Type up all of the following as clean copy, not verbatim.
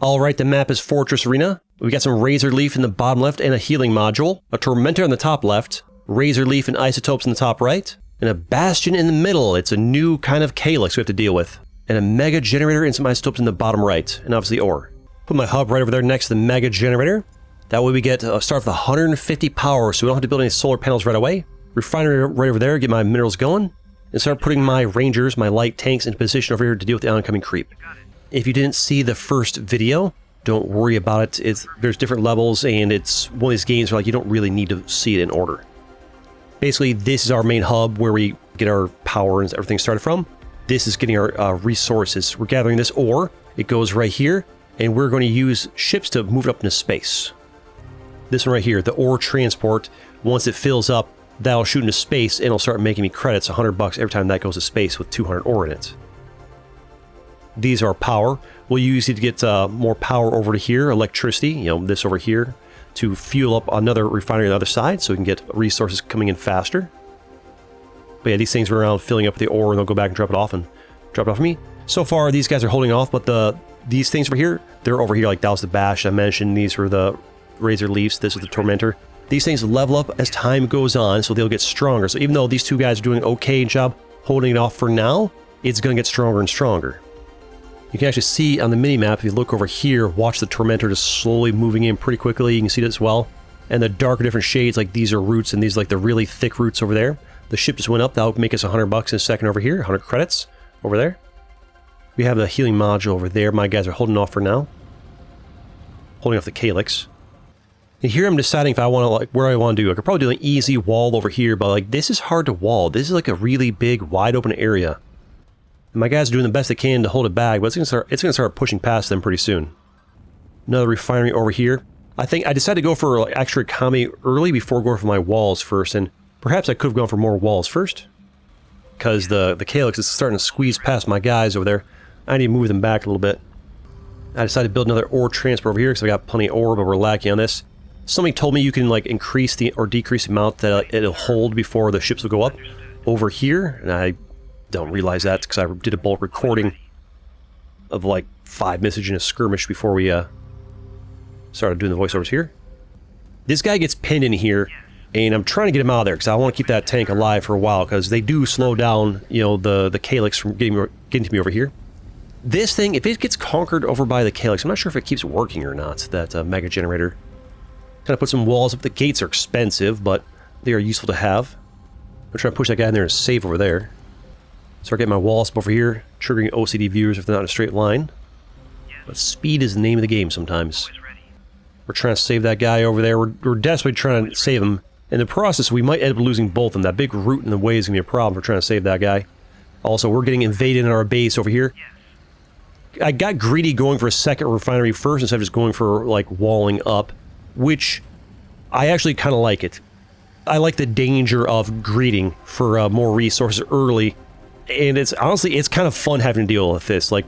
Alright, the map is Fortress Arena. We got some Razor Leaf in the bottom left and a healing module, a Tormentor on the top left, Razor Leaf and Isotopes in the top right, and a Bastion in the middle. It's a new kind of Calyx we have to deal with. And a Mega Generator and some Isotopes in the bottom right, and obviously ore. Put my hub right over there next to the Mega Generator. That way we get start with 150 power, so we don't have to build any solar panels right away. Refinery right over there, get my minerals going, and start putting my Rangers, my light tanks, into position over here to deal with the oncoming creep. If you didn't see the first video, don't worry about it. There's different levels, and it's one of these games where like you don't really need to see it in order. Basically, this is our main hub where we get our power and everything started from. This is getting our resources. We're gathering this ore. It goes right here, and we're going to use ships to move it up into space. This one right here, the ore transport, once it fills up, that'll shoot into space, and it'll start making me credits, $100 every time that goes to space with 200 ore in it. These are power. We'll use it to get more power over to here, electricity, you know, this over here, to fuel up another refinery on the other side, so we can get resources coming in faster. But yeah, these things run around filling up the ore, and they'll go back and drop it off of me. So far, these guys are holding off, but these things over here, they're over here. Like that was the Bash I mentioned. These were the Razor Leafs. This is the Tormentor. These things level up as time goes on, so they'll get stronger. So even though these two guys are doing an okay job holding it off for now, it's going to get stronger and stronger. You can actually see on the mini-map, if you look over here, watch the Tormentor just slowly moving in pretty quickly. You can see that as well. And the darker different shades, like these are roots, and these like the really thick roots over there. The ship just went up. That'll make us $100 in a second over here. 100 credits over there. We have the healing module over there. My guys are holding off for now. Holding off the Calyx. And here I'm deciding if I want to, like, where I want to do. I could probably do an easy wall over here, but like this is hard to wall. This is like a really big, wide open area. And my guys are doing the best they can to hold it back, but it's gonna start pushing past them pretty soon. Another refinery over here. I think I decided to go for like extra economy early before going for my walls first, and perhaps I could have gone for more walls first, because the Calyx is starting to squeeze past my guys over there. I need to move them back a little bit. I decided to build another ore transport over here because I got plenty of ore, but we're lacking on this. Somebody told me you can like increase the or decrease the amount that it'll hold before the ships will go up over here, and I don't realize that because I did a bulk recording of like 5 messages in a skirmish before we started doing the voiceovers here. This guy gets pinned in here, and I'm trying to get him out of there because I want to keep that tank alive for a while because they do slow down, you know, the Calyx from getting to me over here. This thing, if it gets conquered over by the Calyx, I'm not sure if it keeps working or not, that Mega Generator. Kind of put some walls up. The gates are expensive, but they are useful to have. I'm trying to push that guy in there and save over there. Start getting my walls up over here, triggering OCD viewers if they're not in a straight line. But speed is the name of the game sometimes. We're trying to save that guy over there. We're desperately trying to save him. In the process, we might end up losing both of them. That big root in the way is going to be a problem for trying to save that guy. Also, we're getting invaded in our base over here. I got greedy going for a second refinery first instead of just going for, like, walling up, which I actually kind of like it. I like the danger of greeding for more resources early, and it's honestly, it's kind of fun having to deal with this. Like,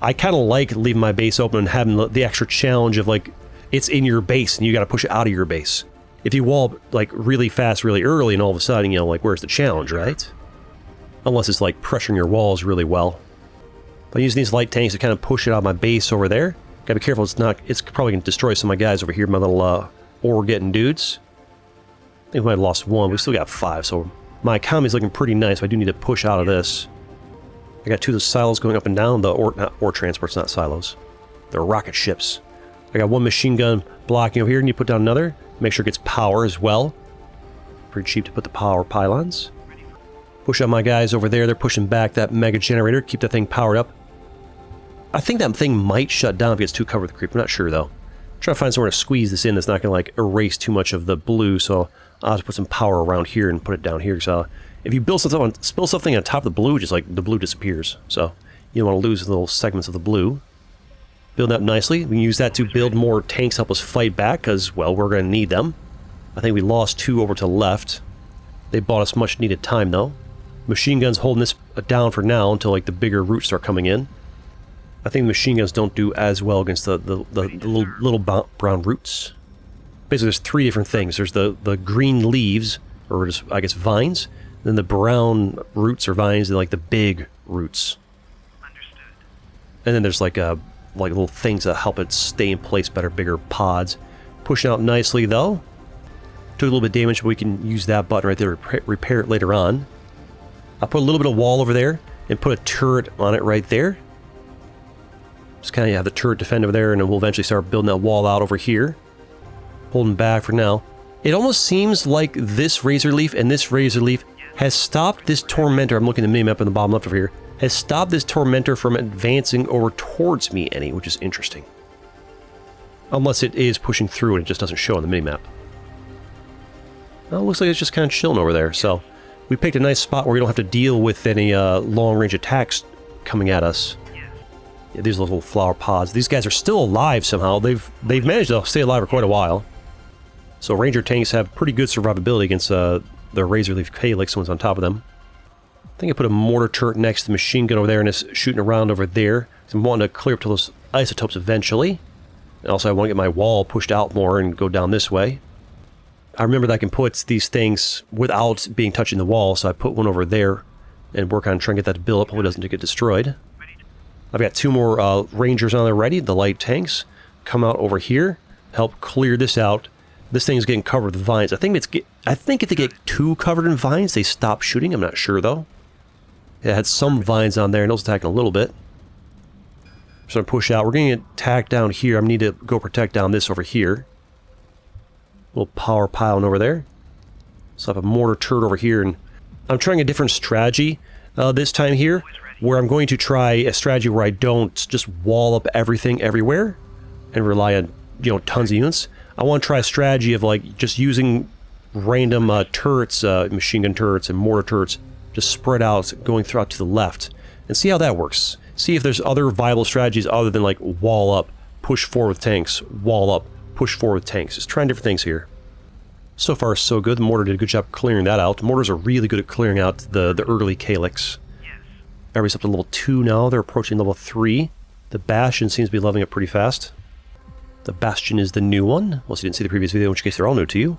I kind of like leaving my base open and having the extra challenge of, like, it's in your base and you got to push it out of your base. If you wall, like, really fast, really early, and all of a sudden, you know, like, where's the challenge, right? Unless it's, like, pressuring your walls really well. But using these light tanks to kind of push it out of my base over there. Gotta be careful, it's probably going to destroy some of my guys over here, my little ore-getting dudes. I think we might have lost one, we still got 5, so my economy's looking pretty nice, but I do need to push out of this. I got 2 of the silos going up and down, not ore transports, not silos. They're rocket ships. I got 1 machine gun blocking over here, and you put down another. Make sure it gets power as well. Pretty cheap to put the power pylons. Push out my guys over there, they're pushing back that Mega Generator, keep that thing powered up. I think that thing might shut down if it gets too covered with creep. I'm not sure, though. I'm trying to find somewhere to squeeze this in that's not going to, like, erase too much of the blue, so I'll have to put some power around here and put it down here. So if you spill something on top of the blue, just, like, the blue disappears. So you don't want to lose little segments of the blue. Build up nicely. We can use that to build more tanks, help us fight back, because, well, we're going to need them. I think we lost 2 over to the left. They bought us much-needed time, though. Machine guns holding this down for now until, like, the bigger roots start coming in. I think the machine guns don't do as well against the little brown roots. Basically, there's 3 different things. There's the green leaves, or just, I guess, vines. Then the brown roots or vines, and like the big roots. Understood. And then there's like like little things that help it stay in place better, bigger pods. Pushing out nicely though. Took a little bit of damage, but we can use that button right there to repair it later on. I'll put a little bit of wall over there and put a turret on it right there. Just kind of have the turret defend over there, and then we'll eventually start building that wall out over here. Holding back for now. It almost seems like this Razor Leaf and this Razor Leaf has stopped this Tormentor. I'm looking at the minimap in the bottom left over here. Has stopped this Tormentor from advancing over towards me any, which is interesting. Unless it is pushing through and it just doesn't show on the minimap. Well, it looks like it's just kind of chilling over there, so we picked a nice spot where we don't have to deal with any long-range attacks coming at us. Yeah, these little flower pods. These guys are still alive somehow. They've managed to stay alive for quite a while. So Ranger tanks have pretty good survivability against the Razor Leaf Calyx ones on top of them. I think I put a mortar turret next to the machine gun over there and it's shooting around over there. So I'm wanting to clear up to those isotopes eventually. And also I want to get my wall pushed out more and go down this way. I remember that I can put these things without being touching the wall, so I put one over there and work on trying to get that to build up. Hopefully it doesn't get destroyed. I've got two more Rangers on there ready, the light tanks. Come out over here, help clear this out. This thing is getting covered with vines. I think if they get too covered in vines, they stop shooting. I'm not sure though. It had some vines on there, and it was attacking a little bit. So I'm gonna push out. We're gonna get attacked down here. I need to go protect down this over here. Little power piling over there. So I have a mortar turret over here, and I'm trying a different strategy this time here, where I'm going to try a strategy where I don't just wall up everything everywhere and rely on, you know, tons of units. I want to try a strategy of like just using random turrets, machine gun turrets and mortar turrets, just spread out going throughout to the left, and see how that works. See if there's other viable strategies other than like wall up, push forward with tanks, wall up, push forward with tanks. Just trying different things here. So far, so good. The mortar did a good job clearing that out. Mortars are really good at clearing out the early Calyx. Everybody's up to level 2 now. They're approaching level 3. The Bastion seems to be leveling up pretty fast. The Bastion is the new one. Unless you didn't see the previous video, in which case they're all new to you.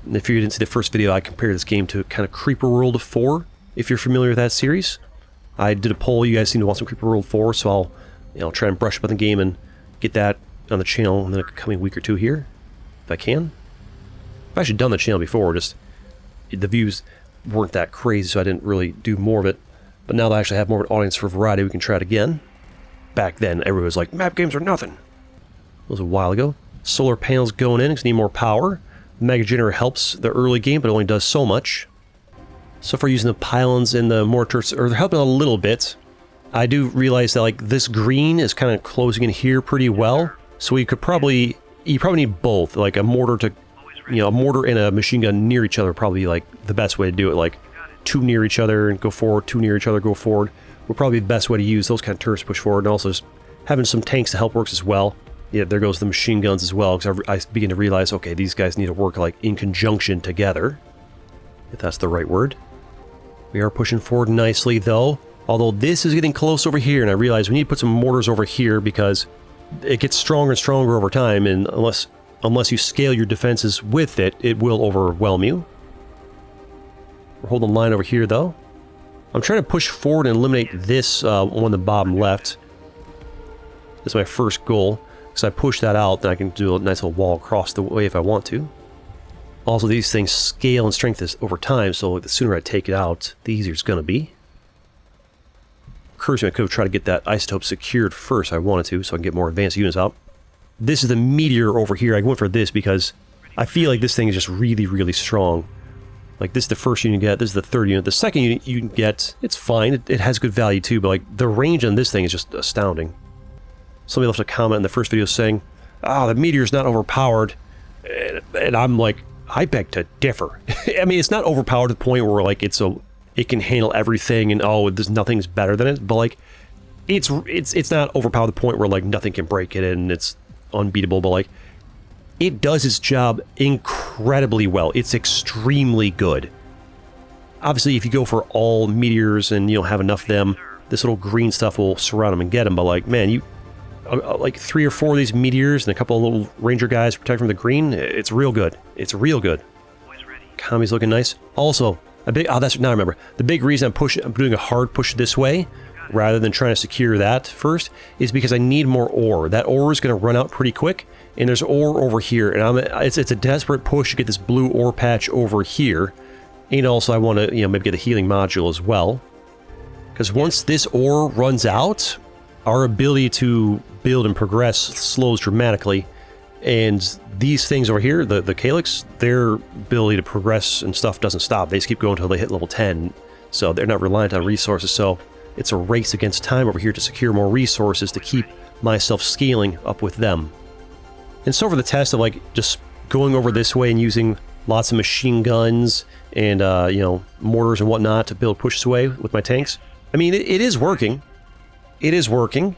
And if you didn't see the first video, I compared this game to kind of Creeper World 4, if you're familiar with that series. I did a poll. You guys seem to want some Creeper World 4, so I'll try and brush up on the game and get that on the channel in the coming week or two here, if I can. I've actually done the channel before, just the views weren't that crazy, so I didn't really do more of it. But now that I actually have more of an audience for variety, we can try it again. Back then, everyone was like, map games are nothing. That was a while ago. Solar panels going in because we need more power. The Mega Generator helps the early game, but it only does so much. So far using the pylons and the mortars, or they're helping a little bit. I do realize that like this green is kind of closing in here pretty well. So you probably need both, like a mortar to, a mortar and a machine gun near each other probably like the best way to do it. Like 2 near each other and go forward, 2 near each other, go forward. Would probably be the best way to use those kind of turrets to push forward, and also just having some tanks to help works as well. Yeah, there goes the machine guns as well, because I begin to realize, okay, these guys need to work like in conjunction together, if that's the right word. We are pushing forward nicely though, although this is getting close over here, and I realize we need to put some mortars over here because it gets stronger and stronger over time, and unless you scale your defenses with it, it will overwhelm you. We're holding the line over here though. I'm trying to push forward and eliminate this one on the bottom left. That's my first goal. Because I push that out, then I can do a nice little wall across the way if I want to. Also, these things scale and strengthen over time, so the sooner I take it out, the easier it's going to be. Occurs to me I could have tried to get that isotope secured first. I wanted to, so I can get more advanced units out. This is the meteor over here. I went for this because I feel like this thing is just really, really strong. Like, this is the first unit you get, this is the third unit. The second unit you get, it's fine, it has good value too, but like, the range on this thing is just astounding. Somebody left a comment in the first video saying, the meteor's not overpowered. And I'm like, I beg to differ. I mean, it's not overpowered to the point where like it can handle everything and there's nothing's better than it. But like, it's not overpowered to the point where like nothing can break it and it's unbeatable. But like, it does its job incredibly well. It's extremely good. Obviously, if you go for all meteors and you don't have enough of them, this little green stuff will surround them and get them. But like, man, like 3 or 4 of these meteors and a couple of little ranger guys protect from the green. It's real good. It's real good. Kami's looking nice. Also, now I remember the big reason I'm doing a hard push this way rather than trying to secure that first, is because I need more ore. That ore is going to run out pretty quick, and there's ore over here, and it's a desperate push to get this blue ore patch over here. And also I want to, maybe get a healing module as well. Because once this ore runs out, our ability to build and progress slows dramatically. And these things over here, the Calyx, their ability to progress and stuff doesn't stop. They just keep going until they hit level 10. So they're not reliant on resources. So it's a race against time over here to secure more resources to keep myself scaling up with them. And so for the test of like just going over this way and using lots of machine guns and, mortars and whatnot to build pushes away with my tanks. I mean, it is working. It is working.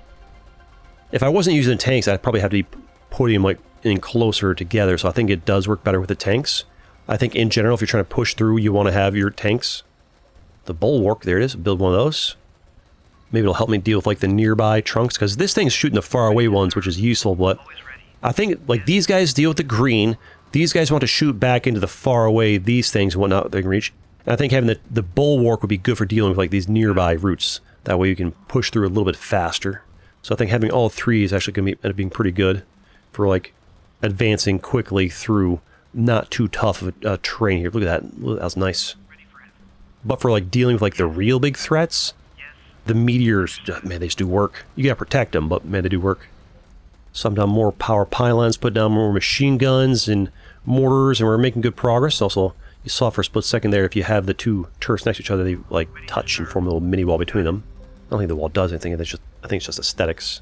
If I wasn't using the tanks, I'd probably have to be putting them like in closer together. So I think it does work better with the tanks. I think in general, if you're trying to push through, you want to have your tanks. The bulwark, there it is. Build one of those. Maybe it'll help me deal with like the nearby trunks, because this thing's shooting the far away ones, which is useful. But I think like these guys deal with the green. These guys want to shoot back into the far away, these things and whatnot they can reach. And I think having the bulwark would be good for dealing with like these nearby routes. That way you can push through a little bit faster. So I think having all three is actually going to end up being pretty good for like advancing quickly through not too tough of a terrain here. Look at that. That was nice. But for like dealing with like the real big threats, the meteors, man, they just do work. You gotta protect them, but man, they do work. So I'm down more power pylons, put down more machine guns and mortars, and we're making good progress. Also, you saw for a split second there, if you have the two turrets next to each other, they like touch and form a little mini wall between them. I don't think the wall does anything. I think it's just aesthetics.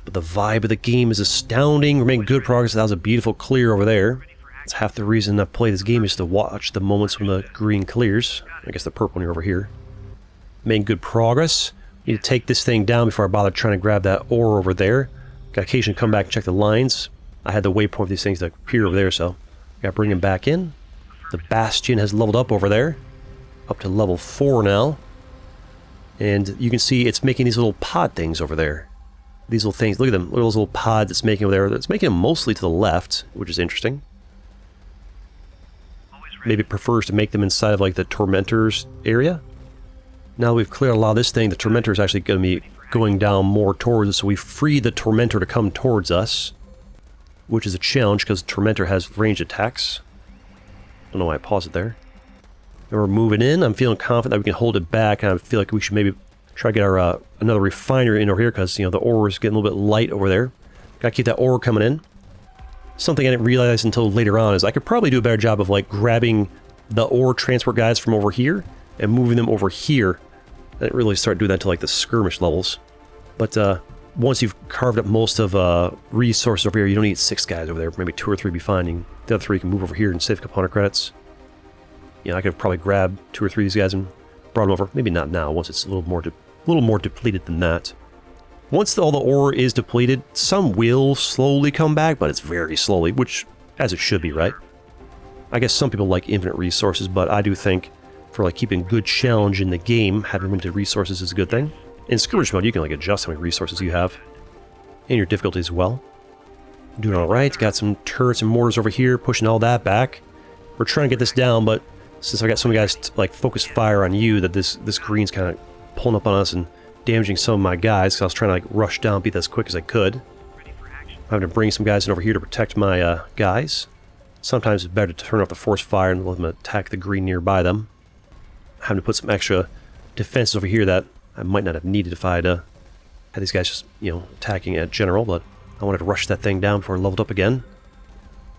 But the vibe of the game is astounding. We're making good progress. That was a beautiful clear over there. It's half the reason I play this game is to watch the moments when the green clears. I guess the purple one over here. Making good progress. Need to take this thing down before I bother trying to grab that ore over there. Got occasionally come back and check the lines. I had the waypoint of these things to appear over there, so got to bring them back in. The Bastion has leveled up over there. Up to level 4 now. And you can see it's making these little pod things over there. These little things, look at them, look at those little pods it's making over there. It's making them mostly to the left, which is interesting. Maybe it prefers to make them inside of like the Tormentors area. Now we've cleared a lot of this thing, the Tormentor is actually going to be going down more towards us, so we free the Tormentor to come towards us. Which is a challenge, because Tormentor has ranged attacks. Don't know why I paused it there. And we're moving in. I'm feeling confident that we can hold it back, and I feel like we should maybe try to get our another refiner in over here, because the ore is getting a little bit light over there. Gotta keep that ore coming in. Something I didn't realize until later on is I could probably do a better job of like grabbing the ore transport guys from over here and moving them over here. I didn't really start doing that until like the skirmish levels. But once you've carved up most of resources over here, you don't need 6 guys over there. Maybe 2 or 3 be fine. The other 3 can move over here and save component credits. I could probably grab 2 or 3 of these guys and brought them over. Maybe not now, once it's a little more depleted than that. Once all the ore is depleted, some will slowly come back, but it's very slowly, which, as it should be, right? I guess some people like infinite resources, but I do think for like keeping good challenge in the game, having limited resources is a good thing. In skirmish mode, you can like adjust how many resources you have. And your difficulty as well. Doing alright, got some turrets and mortars over here, pushing all that back. We're trying to get this down, but since I got some guys like focus fire on you, that this green's kind of pulling up on us and damaging some of my guys, because I was trying to like rush down, beat that as quick as I could. I'm having to bring some guys in over here to protect my guys. Sometimes it's better to turn off the force fire and let them attack the green nearby them. Having to put some extra defenses over here that I might not have needed if I'd had these guys just, attacking at general, but I wanted to rush that thing down before I leveled up again.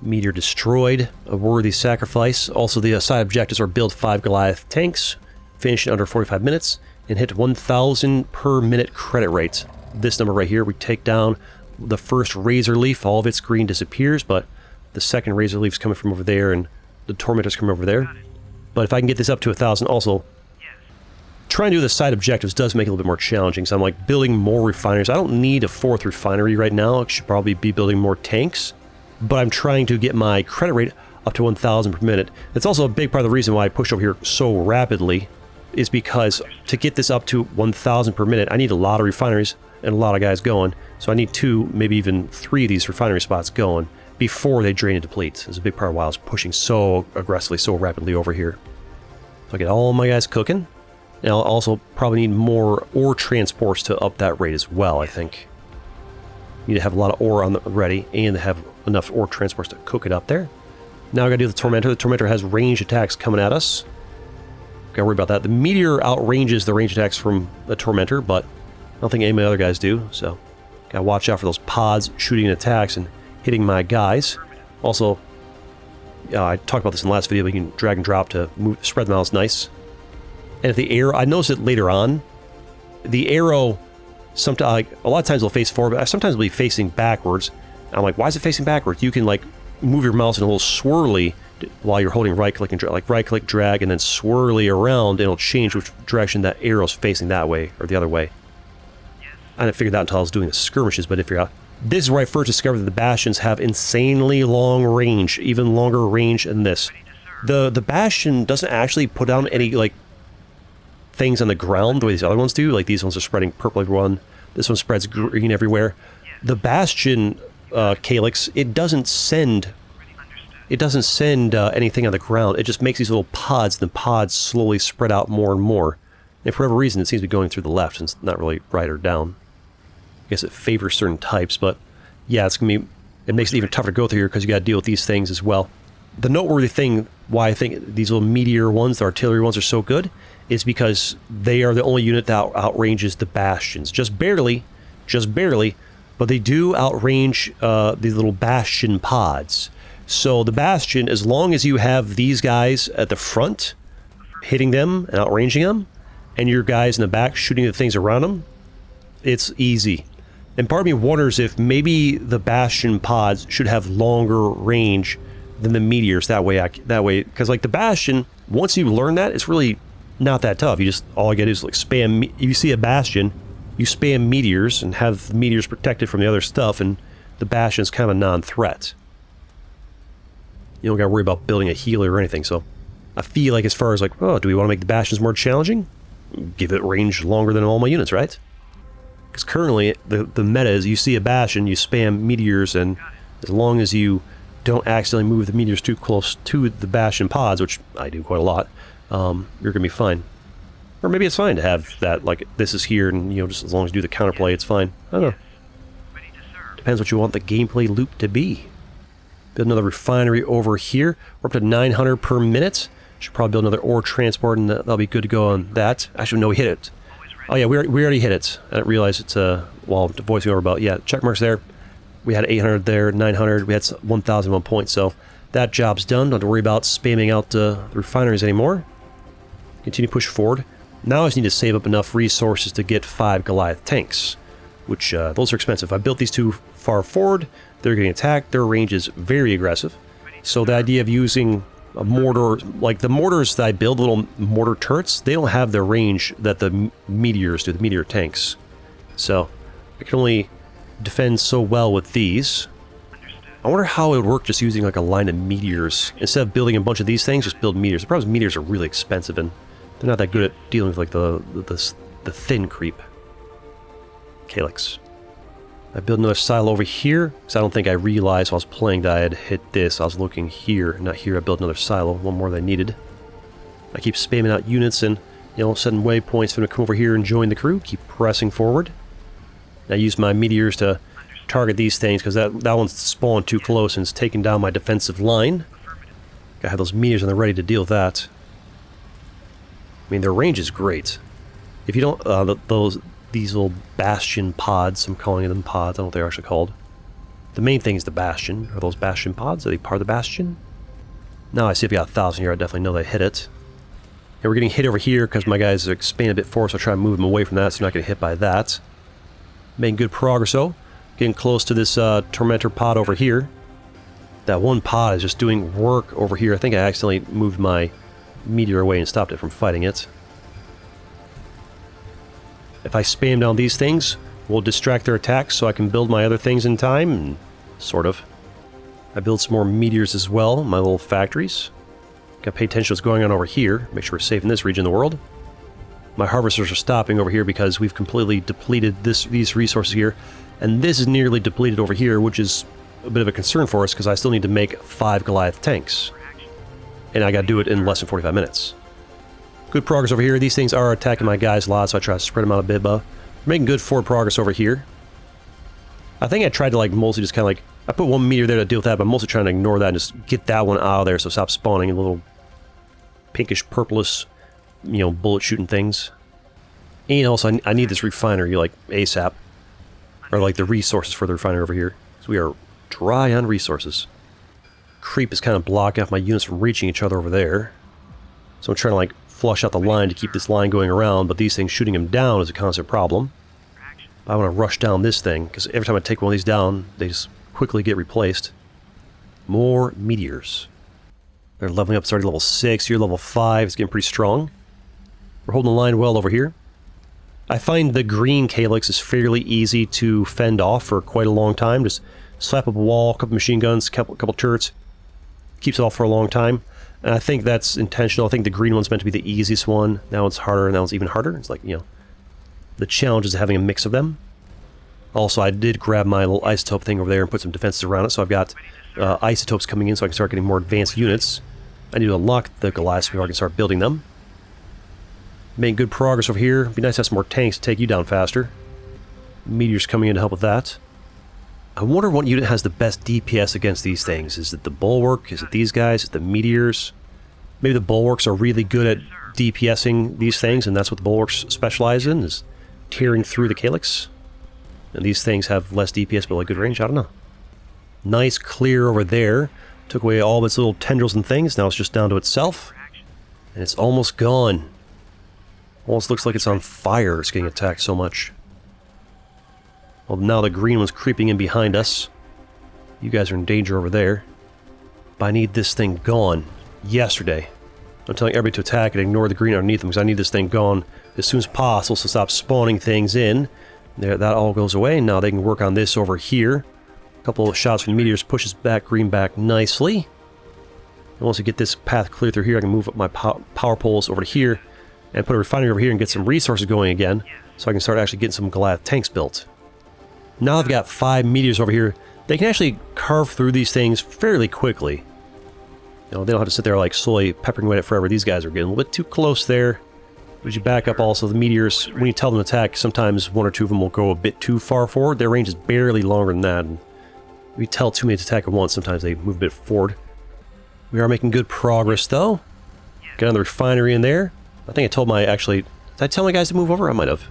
Meteor destroyed, a worthy sacrifice. Also, the side objectives are build 5 Goliath tanks, finish in under 45 minutes, and hit 1,000 per minute credit rate. This number right here, we take down the first Razor Leaf, all of its green disappears, but the second Razor Leaf's coming from over there, and the Tormentor's coming over there. But if I can get this up to 1,000, also, trying to do the side objectives does make it a little bit more challenging, so I'm like building more refineries. I don't need a 4th refinery right now. I should probably be building more tanks, but I'm trying to get my credit rate up to 1,000 per minute. It's also a big part of the reason why I push over here so rapidly, is because to get this up to 1,000 per minute, I need a lot of refineries and a lot of guys going. So I need 2, maybe even 3 of these refinery spots going before they drain and deplete. It's a big part of why I was pushing so aggressively, so rapidly over here. So I get all my guys cooking. And I'll also probably need more ore transports to up that rate as well, I think. Need to have a lot of ore on the ready and have enough ore transports to cook it up there. Now I gotta do the Tormentor. The Tormentor has range attacks coming at us. Gotta worry about that. The Meteor outranges the range attacks from the Tormentor, but I don't think any of my other guys do, so gotta watch out for those pods shooting attacks and hitting my guys. Also, I talked about this in the last video, but you can drag and drop to spread them out. It's nice. And if the arrow, I noticed it later on, the arrow, sometimes, like, a lot of times it'll face forward, but sometimes it'll be facing backwards. And I'm like, why is it facing backwards? You can, like, move your mouse in a little swirly while you're holding right-click and drag, like right-click, drag, and then swirly around, and it'll change which direction that arrow's facing, that way or the other way. I didn't figure that out until I was doing the skirmishes, but I did figure out. This is where I first discovered that the Bastions have insanely long range, even longer range than this. The Bastion doesn't actually put down any, like, things on the ground the way these other ones do. Like, these ones are spreading purple everyone. This one spreads green everywhere. The Bastion Calyx, it doesn't send anything on the ground. It just makes these little pods, and the pods slowly spread out more and more. And for whatever reason, it seems to be going through the left, and it's not really right or down. I guess it favors certain types, but yeah, it's gonna be. It makes it even tougher to go through here because you got to deal with these things as well. The noteworthy thing why I think these little meteor ones, the artillery ones, are so good is because they are the only unit that outranges the Bastions, just barely, but they do outrange these little Bastion pods. So the Bastion, as long as you have these guys at the front hitting them and outranging them, and your guys in the back shooting the things around them, it's easy. And part of me wonders if maybe the Bastion pods should have longer range than the meteors. That way, because like the Bastion, once you learn that, it's really not that tough. You just, all I get is like spam. You see a Bastion, you spam meteors and have the meteors protected from the other stuff, and the Bastion's kind of a non-threat. You don't got to worry about building a healer or anything. So I feel like as far as like, oh, do we want to make the Bastions more challenging? Give it range longer than all my units, right? Because currently, the meta is you see a Bastion, you spam meteors, and as long as you don't accidentally move the meteors too close to the Bastion pods, which I do quite a lot, you're going to be fine. Or maybe it's fine to have that, like, this is here, and, you know, just as long as you do the counterplay, it's fine. I don't know. Depends what you want the gameplay loop to be. Build another refinery over here. We're up to 900 per minute. Should probably build another ore transport, and that'll be good to go on that. Actually, no, we hit it. Oh yeah, we already hit it. I didn't realize it's while voicing over about, yeah, check marks there. We had 800 there, 900. We had 1,001 points, so that job's done. Don't have to worry about spamming out the refineries anymore. Continue to push forward. Now I just need to save up enough resources to get 5 Goliath tanks, which those are expensive. I built these too far forward. They're getting attacked. Their range is very aggressive. So the idea of using a mortar, like the mortars that I build, little mortar turrets, they don't have the range that the meteors do, the meteor tanks. So I can only defend so well with these. I wonder how it would work just using like a line of meteors. Instead of building a bunch of these things, just build meteors. The problem is meteors are really expensive, and they're not that good at dealing with like the thin creep. Calyx. I build another silo over here, because I don't think I realized while I was playing that I had hit this. I was looking here, not here. I built another silo, one more than I needed. I keep spamming out units and, you know, setting waypoints for them to come over here and join the crew. Keep pressing forward. I use my meteors to target these things, because that one's spawned too close and it's taking down my defensive line. Gotta have those meteors on the ready to deal with that. I mean, their range is great. If you don't, these little Bastion pods, I'm calling them pods, I don't know what they're actually called. The main thing is the Bastion. Are those Bastion pods? Are they part of the Bastion? Now I see if we got 1,000 here, I definitely know they hit it. And we're getting hit over here because my guys are expanding a bit forward, so I try to move them away from that so they're not getting hit by that. Making good progress though. Getting close to this Tormentor pod over here. That one pod is just doing work over here. I think I accidentally moved my meteor away and stopped it from fighting it. If I spam down these things, we'll distract their attacks so I can build my other things in time, and sort of. I build some more meteors as well, my little factories. Gotta pay attention to what's going on over here, make sure we're safe in this region of the world. My harvesters are stopping over here because we've completely depleted these resources here, and this is nearly depleted over here, which is a bit of a concern for us because I still need to make 5 Goliath tanks. And I gotta do it in less than 45 minutes. Good progress over here. These things are attacking my guys a lot, so I try to spread them out a bit, but we're making good forward progress over here. I think I tried to, like, mostly just kind of, like, I put one meteor there to deal with that, but I'm mostly trying to ignore that and just get that one out of there so stop spawning little pinkish, purplish, you know, bullet shooting things. And also, I need this refinery, like, ASAP. Or, like, the resources for the refinery over here. So we are dry on resources. Creep is kind of blocking off my units from reaching each other over there. So I'm trying to, like, flush out the line to keep this line going around, but these things shooting him down is a constant problem. I want to rush down this thing, because every time I take one of these down, they just quickly get replaced. More meteors. They're leveling up, starting level 6, you're level 5, it's getting pretty strong. We're holding the line well over here. I find the green Calyx is fairly easy to fend off for quite a long time. Just slap up a wall, a couple machine guns, couple turrets. Keeps it off for a long time. And I think that's intentional. I think the green one's meant to be the easiest one. Now it's harder, and now it's even harder. It's like, you know, the challenge is having a mix of them. Also, I did grab my little isotope thing over there and put some defenses around it, so I've got isotopes coming in so I can start getting more advanced units. I need to unlock the Goliaths before I can start building them. Making good progress over here. Be nice to have some more tanks to take you down faster. Meteors coming in to help with that. I wonder what unit has the best DPS against these things. Is it the Bulwark? Is it these guys? Is it the Meteors? Maybe the Bulwarks are really good at DPSing these things, and that's what the Bulwarks specialize in, is tearing through the Calyx. And these things have less DPS but like good range. I don't know. Nice clear over there. Took away all of its little tendrils and things. Now it's just down to itself. And it's almost gone. Almost looks like it's on fire. It's getting attacked so much. Well, now the green one's creeping in behind us. You guys are in danger over there. But I need this thing gone yesterday. I'm telling everybody to attack and ignore the green underneath them because I need this thing gone as soon as possible to stop spawning things in. There, that all goes away. Now they can work on this over here. A couple of shots from the meteors pushes back green back nicely. And once we get this path clear through here, I can move up my power poles over to here and put a refinery over here and get some resources going again so I can start actually getting some Goliath tanks built. Now I've got 5 meteors over here. They can actually carve through these things fairly quickly. You know, they don't have to sit there like slowly peppering away at it forever. These guys are getting a little bit too close there. But as you back up also, the meteors, when you tell them to attack, sometimes 1 or 2 of them will go a bit too far forward. Their range is barely longer than that. And if you tell too many to attack at once, sometimes they move a bit forward. We are making good progress though. Got another refinery in there. I think I told my, actually, did I tell my guys to move over? I might have.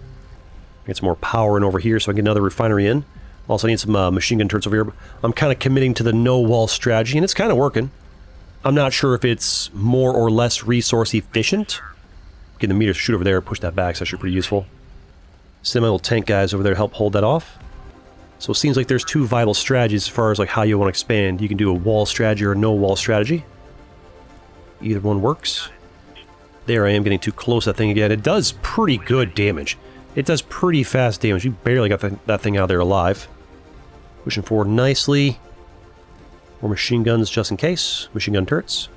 Get some more power in over here so I can get another refinery in. Also I need some machine gun turrets over here. I'm kind of committing to the no-wall strategy, and it's kind of working. I'm not sure if it's more or less resource efficient. Getting the meteor to shoot over there, push that back, so that's actually pretty useful. Send my little tank guys over there to help hold that off. So it seems like there's 2 viable strategies as far as like how you want to expand. You can do a wall strategy or a no-wall strategy. Either one works. There I am getting too close to that thing again. It does pretty good damage. It does pretty fast damage. You barely got that thing out of there alive. Pushing forward nicely. More machine guns just in case. Machine gun turrets.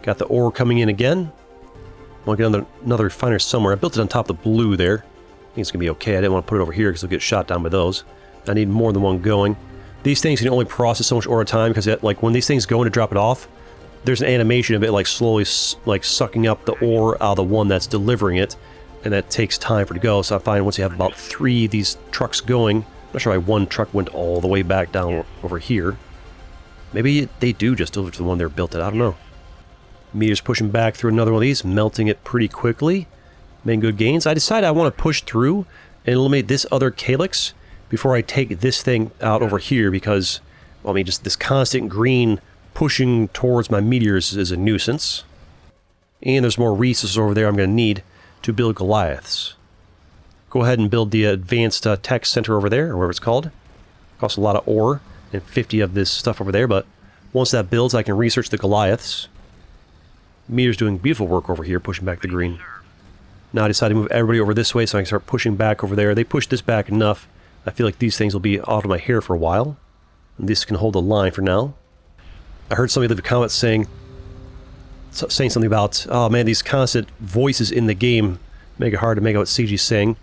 Got the ore coming in again. I want to get another refinery somewhere. I built it on top of the blue there. I think it's going to be okay. I didn't want to put it over here because it'll get shot down by those. I need more than one going. These things can only process so much ore at a time because like when these things go in to drop it off, there's an animation of it like slowly like sucking up the ore out of the one that's delivering it. And that takes time for it to go. So I find once you have about 3 of these trucks going, I'm not sure why one truck went all the way back down over here. Maybe they do just deliver to the one they're built at. I don't know. Meteors pushing back through another one of these, melting it pretty quickly. Making good gains. I decided I want to push through and eliminate this other Calyx before I take this thing out over here because, well, I mean, just this constant green pushing towards my meteors is a nuisance. And there's more resources over there I'm going to need to build Goliaths. Go ahead and build the advanced tech center over there, or whatever it's called. Costs a lot of ore and 50 of this stuff over there, but once that builds, I can research the Goliaths. Meteor's doing beautiful work over here, pushing back the green. Now I decided to move everybody over this way so I can start pushing back over there. They pushed this back enough. I feel like these things will be out of my hair for a while. And this can hold the line for now. I heard somebody leave a comment saying something about, oh man, these constant voices in the game make it hard to make out what CG's saying.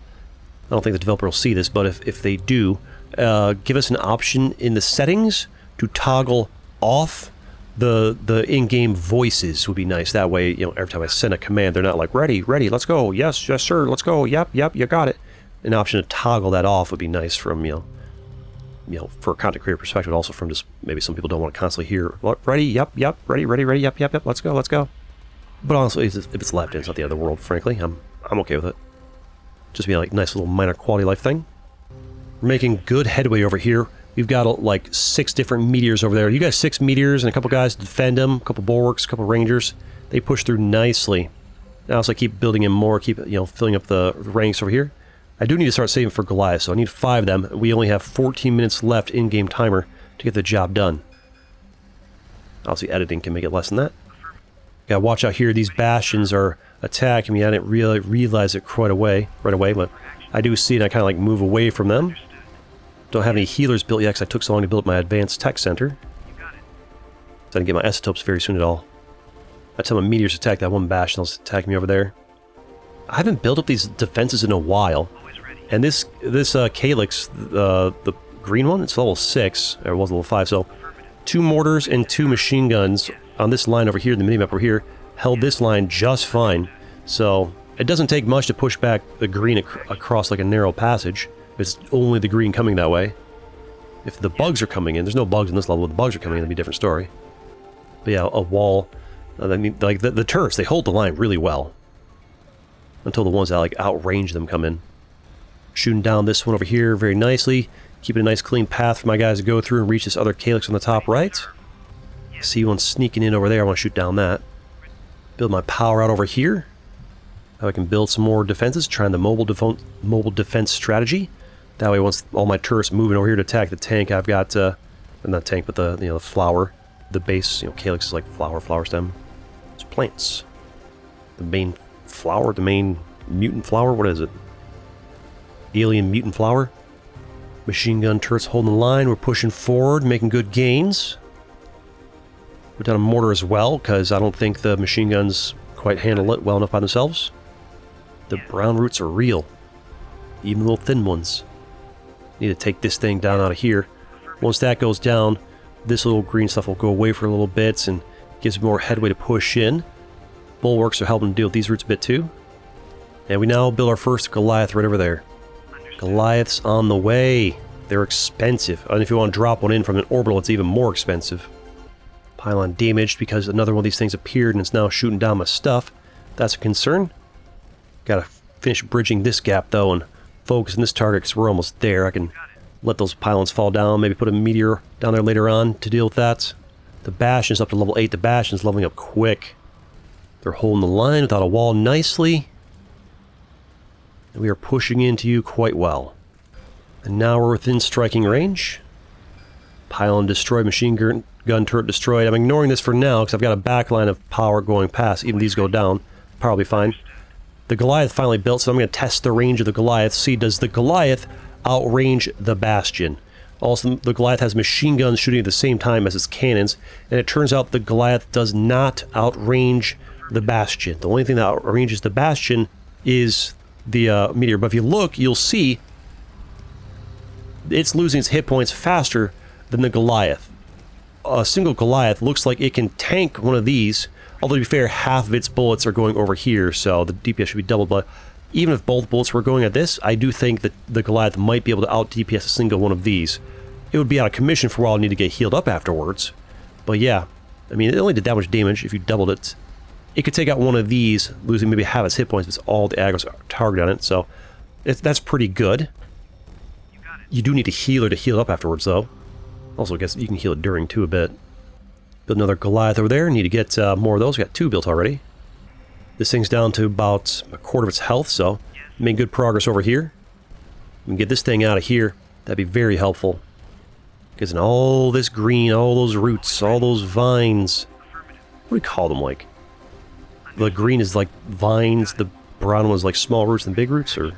I don't think the developer will see this, but if they do, give us an option in the settings to toggle off the in-game voices would be nice. That way, you know, every time I send a command, they're not like, ready, let's go. Yes, yes, sir, let's go. Yep, you got it. An option to toggle that off would be nice from, you know, for a content creator perspective, also from just maybe some people don't want to constantly hear, ready, yep, ready, yep, let's go. But honestly, if it's left in, it's not the end of the world, frankly. I'm okay with it. Just be like a nice little minor quality life thing. We're making good headway over here. We've got like 6 different meteors over there. You got 6 meteors and a couple guys to defend them, a couple bulwarks, a couple rangers. They push through nicely. Now as I keep building in more, keep, you know, filling up the ranks over here. I do need to start saving for Goliath, so I need 5 of them. We only have 14 minutes left in-game timer to get the job done. Obviously editing can make it less than that. Gotta watch out here. These bastions are attacking me. I didn't really realize it right away, but I do see it and I kind of like move away from them. Don't have any healers built yet because I took so long to build my advanced tech center. So I didn't get my isotopes very soon at all. I tell my meteors to attack that one bastion that's attacking me over there. I haven't built up these defenses in a while. And this Calyx, the green one, it's level 6, or it was level 5, so 2 mortars and 2 machine guns on this line over here, the minimap over here, held this line just fine. So it doesn't take much to push back the green across like a narrow passage. It's only the green coming that way. If the bugs are coming in, there's no bugs in this level, if the bugs are coming in, that'd be a different story. But yeah, a wall, I mean, like the turrets, they hold the line really well. Until the ones that like outrange them come in. Shooting down this one over here very nicely. Keeping a nice clean path for my guys to go through and reach this other Calyx on the top right. See one sneaking in over there, I want to shoot down that. Build my power out over here. How I can build some more defenses, trying the mobile defense strategy. That way once all my turrets moving over here to attack the tank, I've got, not tank, but the, you know, the flower, the base, you know, Calyx is like flower stem. It's plants. The main flower, the main mutant flower, what is it? Alien mutant flower. Machine gun turrets holding the line, we're pushing forward, making good gains. We're down a mortar as well, because I don't think the machine guns quite handle it well enough by themselves. The brown roots are real. Even the little thin ones. Need to take this thing down out of here. Once that goes down, this little green stuff will go away for a little bit and gives more headway to push in. Bulwarks are helping to deal with these roots a bit too. And we now build our first Goliath right over there. Goliaths on the way. They're expensive. And if you want to drop one in from an orbital, it's even more expensive. Pylon damaged because another one of these things appeared and it's now shooting down my stuff. That's a concern. Gotta finish bridging this gap though and focus on this target because we're almost there. I can let those pylons fall down, maybe put a meteor down there later on to deal with that. The Bastion's up to level 8. The Bastion's leveling up quick. They're holding the line without a wall nicely. And we are pushing into you quite well. And now we're within striking range. Pylon destroyed, machine gun turret destroyed. I'm ignoring this for now because I've got a backline of power going past. Even these go down. Probably fine. The Goliath finally built, so I'm going to test the range of the Goliath. See, does the Goliath outrange the Bastion? Also, the Goliath has machine guns shooting at the same time as its cannons, and it turns out the Goliath does not outrange the Bastion. The only thing that outranges the Bastion is the meteor. But if you look, you'll see it's losing its hit points faster than the Goliath. A single Goliath looks like it can tank one of these. Although, to be fair, half of its bullets are going over here, so the DPS should be doubled. But even if both bullets were going at this, I do think that the Goliath might be able to out-DPS a single one of these. It would be out of commission for a while and need to get healed up afterwards. But yeah, I mean, it only did that much damage if you doubled it. It could take out one of these, losing maybe half its hit points if it's all the aggro's target on it, so that's pretty good. You do need a healer to heal up afterwards, though. Also, I guess you can heal it during, too, a bit. Build another Goliath over there. Need to get more of those. We got 2 built already. This thing's down to about a quarter of its health, so making good progress over here. We can get this thing out of here. That'd be very helpful. Because in all this green, all those roots, all those vines... What do we call them, like? The green is like vines, the brown one's like small roots and big roots, or...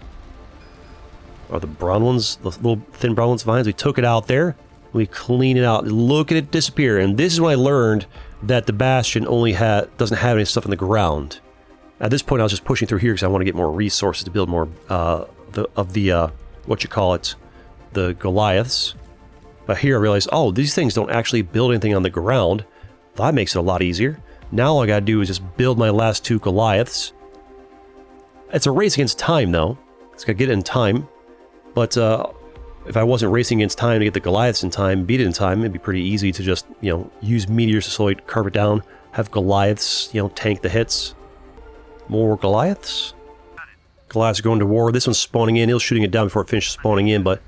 Are the brown ones, the little thin brown ones vines? We took it out there. We clean it out. Look at it disappear. And this is when I learned that the Bastion only doesn't have any stuff in the ground. At this point, I was just pushing through here because I want to get more resources to build more what you call it, the Goliaths. But here I realized, oh, these things don't actually build anything on the ground. That makes it a lot easier. Now all I gotta do is just build my last 2 Goliaths. It's a race against time, though. It's gotta get it in time. But if I wasn't racing against time to get the Goliaths in time, beat it in time, it'd be pretty easy to just, you know, use meteors to slowly carve it down, have Goliaths, you know, tank the hits. More Goliaths. Goliaths are going to war. This one's spawning in. He'll shooting it down before it finishes spawning in, but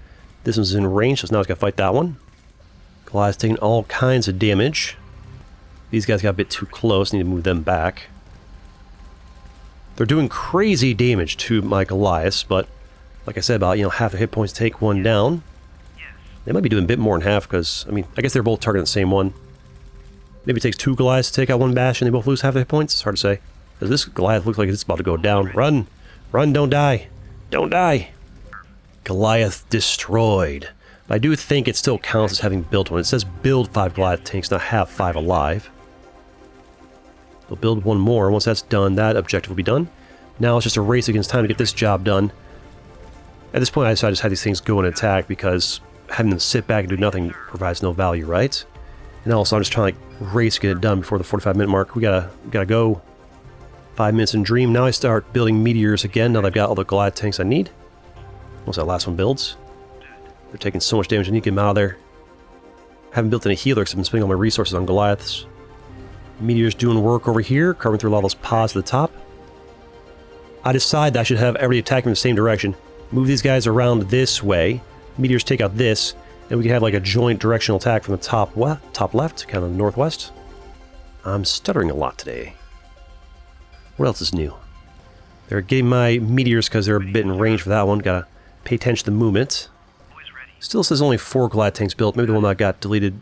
this one's in range, so now it's got to fight that one. Goliaths taking all kinds of damage. These guys got a bit too close. Need to move them back. They're doing crazy damage to my Goliaths, but like I said, about, you know, half the hit points take one down. They might be doing a bit more than half because, I mean, I guess they're both targeting the same one. Maybe it takes 2 Goliaths to take out 1 Bastion and they both lose half the hit points. It's hard to say. Because this Goliath looks like it's about to go down. Run! Run, don't die! Don't die! Goliath destroyed. But I do think it still counts as having built one. It says build 5 Goliath tanks, not have 5 alive. They'll build 1 more. Once that's done, that objective will be done. Now it's just a race against time to get this job done. At this point, I decided to just have these things go and attack because having them sit back and do nothing provides no value, right? And also, I'm just trying to race to get it done before the 45-minute mark. We gotta go. 5 minutes in Dream. Now I start building meteors again. Now that I've got all the Goliath tanks I need. Once that last one builds. They're taking so much damage. I need to get them out of there. Haven't built any healer because I've been spending all my resources on Goliaths. Meteors doing work over here, carving through a lot of those pods at the top. I decide that I should have everybody attacking in the same direction. Move these guys around this way. Meteors take out this, and we can have like a joint directional attack from the top left, kind of northwest. I'm stuttering a lot today. What else is new? They're getting my meteors because they're a bit in range for that one. Gotta pay attention to the movement. Still says only 4 Goliath tanks built. Maybe the one that got deleted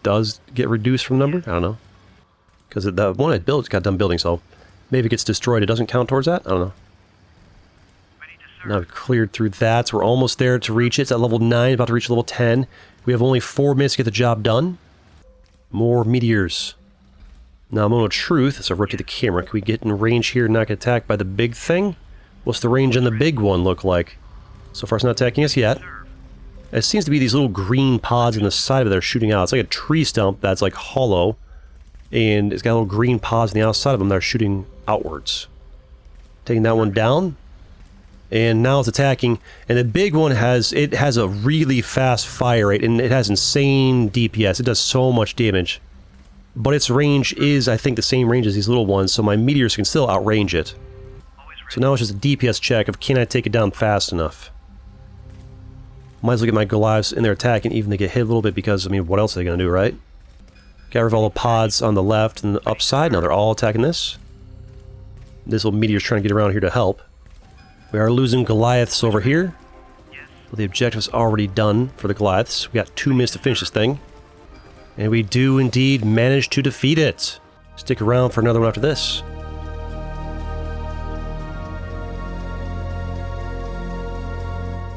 does get reduced from number? I don't know. Because the one I built got done building, so maybe it gets destroyed. It doesn't count towards that? I don't know. Now we've cleared through that, so we're almost there to reach it. It's at level 9, about to reach level 10. We have only 4 minutes to get the job done. More meteors. Now, moment of truth, so I rotate the camera. Can we get in range here and not get attacked by the big thing? What's the range on the big one look like? So far it's not attacking us yet. It seems to be these little green pods on the side of it that are shooting out. It's like a tree stump that's like hollow. And it's got little green pods on the outside of them that are shooting outwards. Taking that one down. And now it's attacking. And the big one has a really fast fire rate. And it has insane DPS. It does so much damage. But its range is, I think, the same range as these little ones, so my meteors can still outrange it. So now it's just a DPS check of can I take it down fast enough. Might as well get my Goliaths in there attacking, even if they get hit a little bit, because, I mean, what else are they going to do, right? Got rid of all the pods on the left and the upside. Now they're all attacking this. This little meteor's trying to get around here to help. We are losing Goliaths over here. Well, the objective's already done for the Goliaths. We got 2 minutes to finish this thing. And we do indeed manage to defeat it. Stick around for another one after this.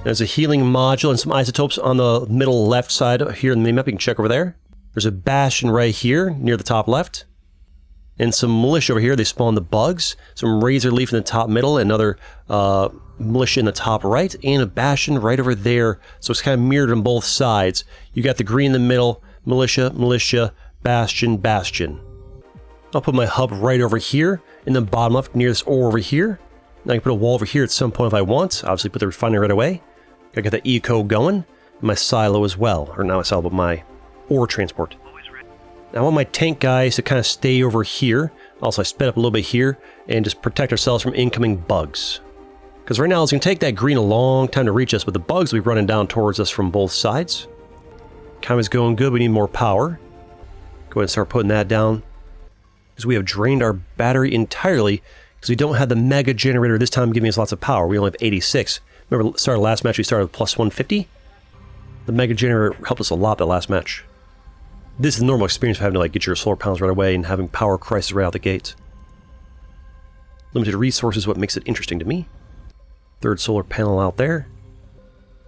There's a healing module and some isotopes on the middle left side here in the map. You can check over there. There's a bastion right here near the top left. And some militia over here. They spawn the bugs. Some razor leaf in the top middle. Another militia in the top right. And a bastion right over there. So it's kind of mirrored on both sides. You got the green in the middle. Militia, bastion. I'll put my hub right over here in the bottom left near this ore over here. Now I can put a wall over here at some point if I want. Obviously put the refinery right away. Gotta get the eco going. And my silo as well. Or not my silo, but my ore transport. Now I want my tank guys to kind of stay over here. Also I sped up a little bit here and just protect ourselves from incoming bugs. Because right now it's going to take that green a long time to reach us, but the bugs will be running down towards us from both sides. Time is going good, we need more power. Go ahead and start putting that down. Because we have drained our battery entirely, because we don't have the mega generator this time giving us lots of power. We only have 86. Remember, at the start of the last match we started with plus 150? The mega generator helped us a lot that last match. This is the normal experience of having to like get your solar panels right away and having power crisis right out the gate. Limited resources is what makes it interesting to me. Third solar panel out there.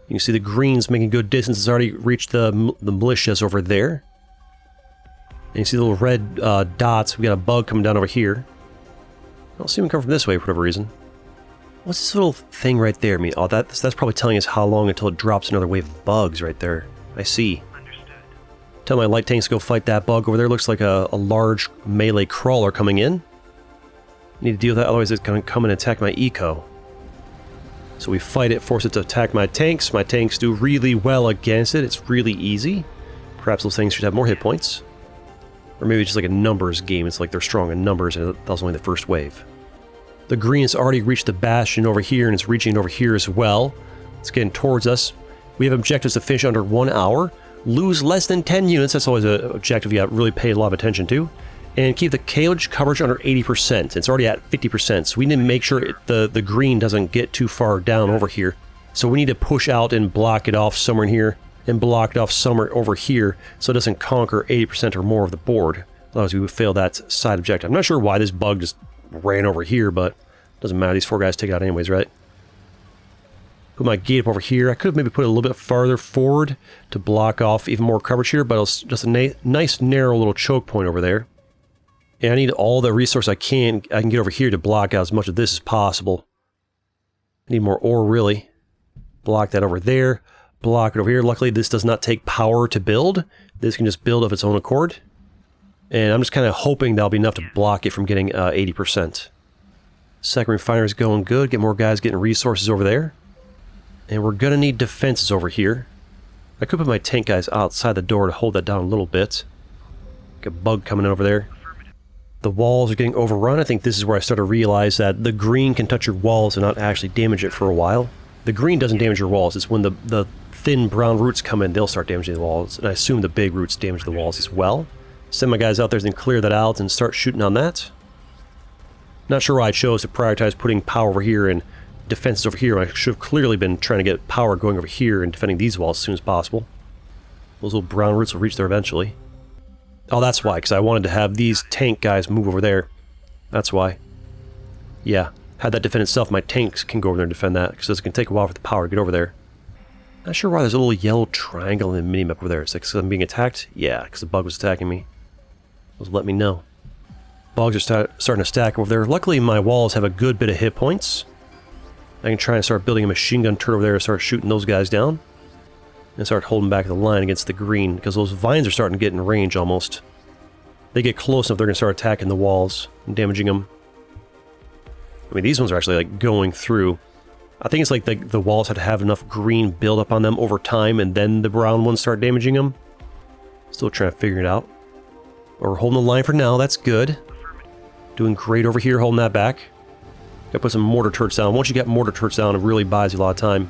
You can see the green's making good distance. It's already reached the militias over there. And you see the little red dots. We got a bug coming down over here. I don't see him come from this way for whatever reason. What's this little thing right there mean? Oh, that's probably telling us how long until it drops another wave of bugs right there. I see. Tell my light tanks to go fight that bug over there. Looks like a large melee crawler coming in. Need to deal with that, otherwise it's going to come and attack my eco. So we fight it, force it to attack my tanks. My tanks do really well against it. It's really easy. Perhaps those things should have more hit points. Or maybe just like a numbers game. It's like they're strong in numbers and that was only the first wave. The green has already reached the bastion over here and it's reaching over here as well. It's getting towards us. We have objectives to finish under 1 hour. Lose less than 10 units. That's always an objective you got to really pay a lot of attention to. And keep the Calyx coverage under 80%. It's already at 50%, so we need to make sure the green doesn't get too far down over here. So we need to push out and block it off somewhere in here, and block it off somewhere over here, so it doesn't conquer 80% or more of the board. Otherwise we would fail that side objective. I'm not sure why this bug just ran over here, but it doesn't matter. These 4 guys take it out anyways, right? Put my gate up over here. I could have maybe put it a little bit farther forward to block off even more coverage here, but it's just a nice narrow little choke point over there. And I need all the resource I can get over here to block out as much of this as possible. I need more ore, really. Block that over there. Block it over here. Luckily, this does not take power to build. This can just build of its own accord. And I'm just kind of hoping that'll be enough to block it from getting 80%. Second refinery's going good. Get more guys getting resources over there. And we're going to need defenses over here. I could put my tank guys outside the door to hold that down a little bit. Got a bug coming in over there. The walls are getting overrun. I think this is where I start to realize that the green can touch your walls and not actually damage it for a while. The green doesn't damage your walls. It's when the thin brown roots come in, they'll start damaging the walls. And I assume the big roots damage the walls as well. Send my guys out there and clear that out and start shooting on that. Not sure why I chose to prioritize putting power over here and defenses over here. I should have clearly been trying to get power going over here and defending these walls as soon as possible. Those little brown roots will reach there eventually. Oh, that's why, because I wanted to have these tank guys move over there. That's why. Yeah, had that defend itself, my tanks can go over there and defend that, because it's going to take a while for the power to get over there. Not sure why there's a little yellow triangle in the minimap over there. It's like, because I'm being attacked? Yeah, because the bug was attacking me. Just let me know. Bugs are starting to stack over there. Luckily, my walls have a good bit of hit points. I can try and start building a machine gun turret over there and start shooting those guys down. And start holding back the line against the green, because those vines are starting to get in range almost. They get close enough, they're going to start attacking the walls and damaging them. I mean, these ones are actually like going through. I think it's like the walls have to have enough green build up on them over time, and then the brown ones start damaging them. Still trying to figure it out. But we're holding the line for now, that's good. Doing great over here, holding that back. Gotta put some mortar turrets down. Once you get mortar turrets down, it really buys you a lot of time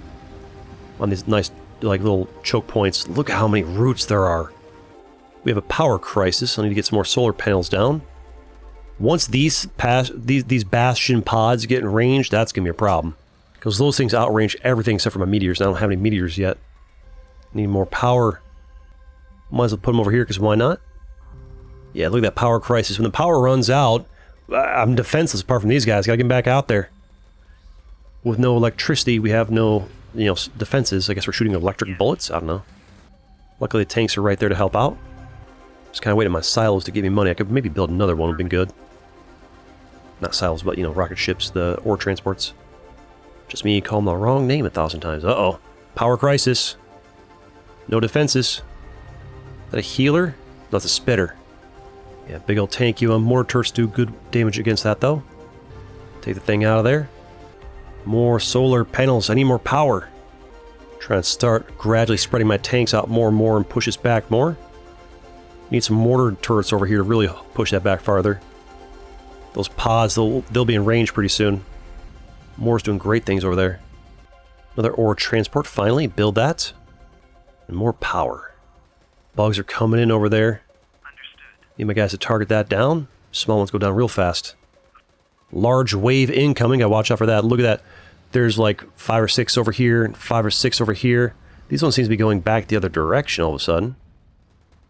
on these nice like little choke points. Look at how many roots there are. We have a power crisis. I need to get some more solar panels down. Once these bastion pods get in range, that's gonna be a problem, because those things outrange everything except for my meteors. I don't have any meteors yet. Need more power. Might as well put them over here, because why not? Yeah, look at that power crisis. When the power runs out, I'm defenseless apart from these guys. Gotta get them back out there. With no electricity, we have no, defenses. I guess we're shooting electric bullets? I don't know. Luckily the tanks are right there to help out. Just kind of waiting on my silos to give me money. I could maybe build another one, would have been good. Not silos, but, rocket ships, the ore transports. Just me calling the wrong name 1,000 times. Uh-oh. Power crisis. No defenses. Is that a healer? No, that's a spitter. Yeah, big old tank you. Mortar turrets do good damage against that, though. Take the thing out of there. More solar panels. I need more power. Try and start gradually spreading my tanks out more and more and push us back more. Need some mortar turrets over here to really push that back farther. Those pods, they'll be in range pretty soon. Moore's doing great things over there. Another ore transport, finally. Build that. And more power. Bugs are coming in over there. Understood. Need my guys to target that down. Small ones go down real fast. Large wave incoming. Gotta watch out for that. Look at that. There's like 5 or 6 over here, and 5 or 6 over here. These ones seem to be going back the other direction all of a sudden.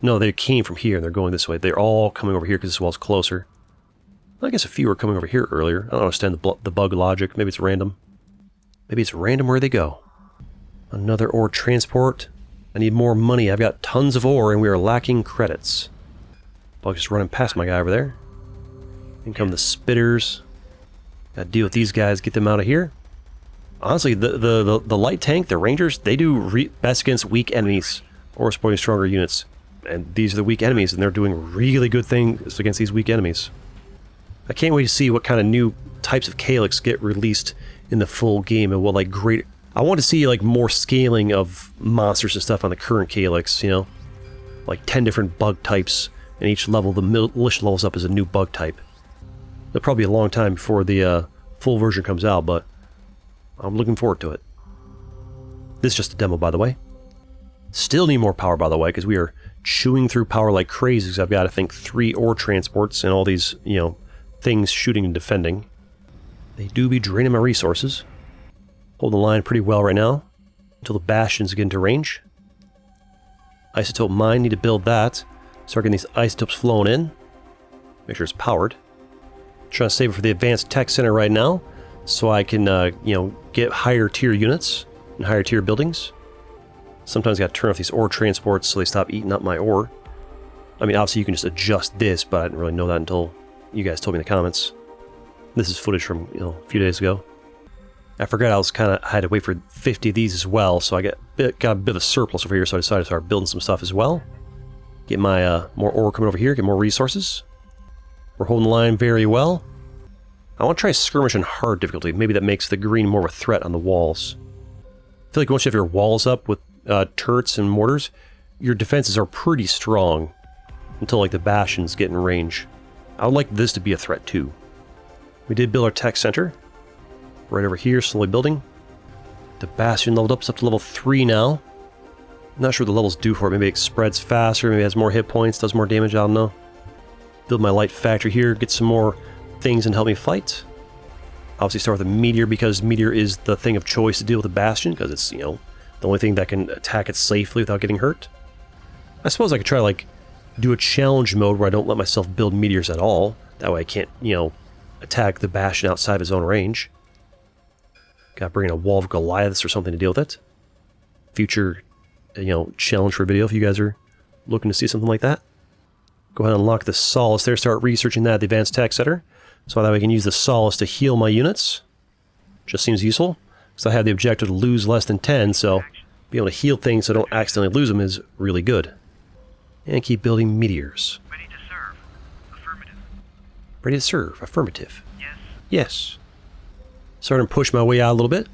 No, they came from here and they're going this way. They're all coming over here because this wall's closer. I guess a few were coming over here earlier. I don't understand the bug logic. Maybe it's random. Maybe it's random where they go. Another ore transport. I need more money. I've got tons of ore and we are lacking credits. Bug's just running past my guy over there. In come the spitters. Gotta deal with these guys, get them out of here. Honestly, the light tank, the rangers, they do best against weak enemies or supporting stronger units. And these are the weak enemies, and they're doing really good things against these weak enemies. I can't wait to see what kind of new types of Calyx get released in the full game, and what, like, great... I want to see, like, more scaling of monsters and stuff on the current Calyx, you know? Like 10 different bug types, and each level, the militia levels up as a new bug type. It'll probably be a long time before the full version comes out, but I'm looking forward to it. This is just a demo, by the way. Still need more power, by the way, because we are chewing through power like crazy, because I've got, I think, 3 ore transports and all these, you know, things shooting and defending. They do be draining my resources. Holding the line pretty well right now, until the bastions get into range. Isotope mine, need to build that. Start getting these isotopes flowing in. Make sure it's powered. Trying to save it for the advanced tech center right now, so I can, you know, get higher tier units and higher tier buildings. Sometimes I gotta turn off these ore transports so they stop eating up my ore. I mean, obviously you can just adjust this, but I didn't really know that until you guys told me in the comments. This is footage from, you know, a few days ago. I forgot I had to wait for 50 of these as well, so I got a bit of a surplus over here, so I decided to start building some stuff as well. Get my more ore coming over here, get more resources. We're holding the line very well. I want to try skirmish on hard difficulty. Maybe that makes the green more of a threat on the walls. I feel like once you have your walls up with turrets and mortars, your defenses are pretty strong until like the bastions get in range. I would like this to be a threat too. We did build our tech center. Right over here, slowly building. The bastion leveled up, it's up to level 3 now. Not sure what the levels do for it. Maybe it spreads faster, maybe it has more hit points, does more damage, I don't know. Build my light factory here, get some more things and help me fight. Obviously start with a meteor, because meteor is the thing of choice to deal with the bastion, because it's, you know, the only thing that can attack it safely without getting hurt. I suppose I could try, like, do a challenge mode where I don't let myself build meteors at all. That way I can't, you know, attack the bastion outside of his own range. Gotta bring in a wall of Goliaths or something to deal with it. Future, you know, challenge for a video if you guys are looking to see something like that. Go ahead and unlock the Solace there, start researching that at the Advanced Tech Center. So that way I can use the Solace to heal my units. Just seems useful. So I have the objective to lose less than 10, so being able to heal things so I don't accidentally lose them is really good. And keep building meteors. Ready to serve. Affirmative. Ready to serve. Affirmative. Yes. Yes. Starting to push my way out a little bit.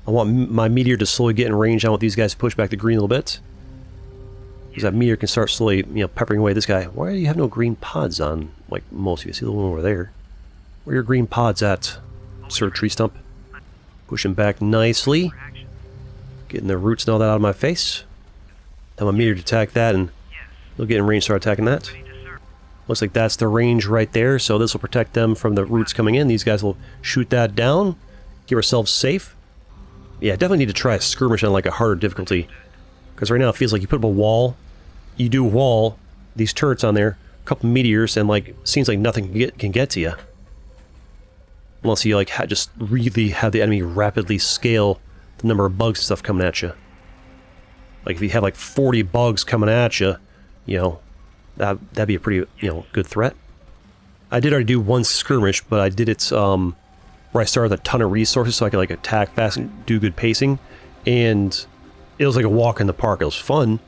I want my meteor to slowly get in range. I want these guys to push back the green a little bit. Because that meteor can start slowly, you know, peppering away this guy. Why do you have no green pods on, like most of you? See the one over there. Where are your green pods at, Sir Tree Stump? Push him back nicely. Getting the roots and all that out of my face. Tell my meteor to attack that, and they'll get in range, start attacking that. Looks like that's the range right there, so this will protect them from the roots coming in. These guys will shoot that down. Keep ourselves safe. Yeah, definitely need to try a skirmish on like a harder difficulty. Because right now it feels like you put up a wall, you do a wall, these turrets on there, a couple meteors, and like, seems like nothing can get to you. Unless you like just really have the enemy rapidly scale the number of bugs and stuff coming at you. Like if you have like 40 bugs coming at you, you know, that'd be a pretty, you know, good threat. I did already do one skirmish, but I did it where I started with a ton of resources so I could like attack fast and do good pacing, and it was like a walk in the park. It was fun.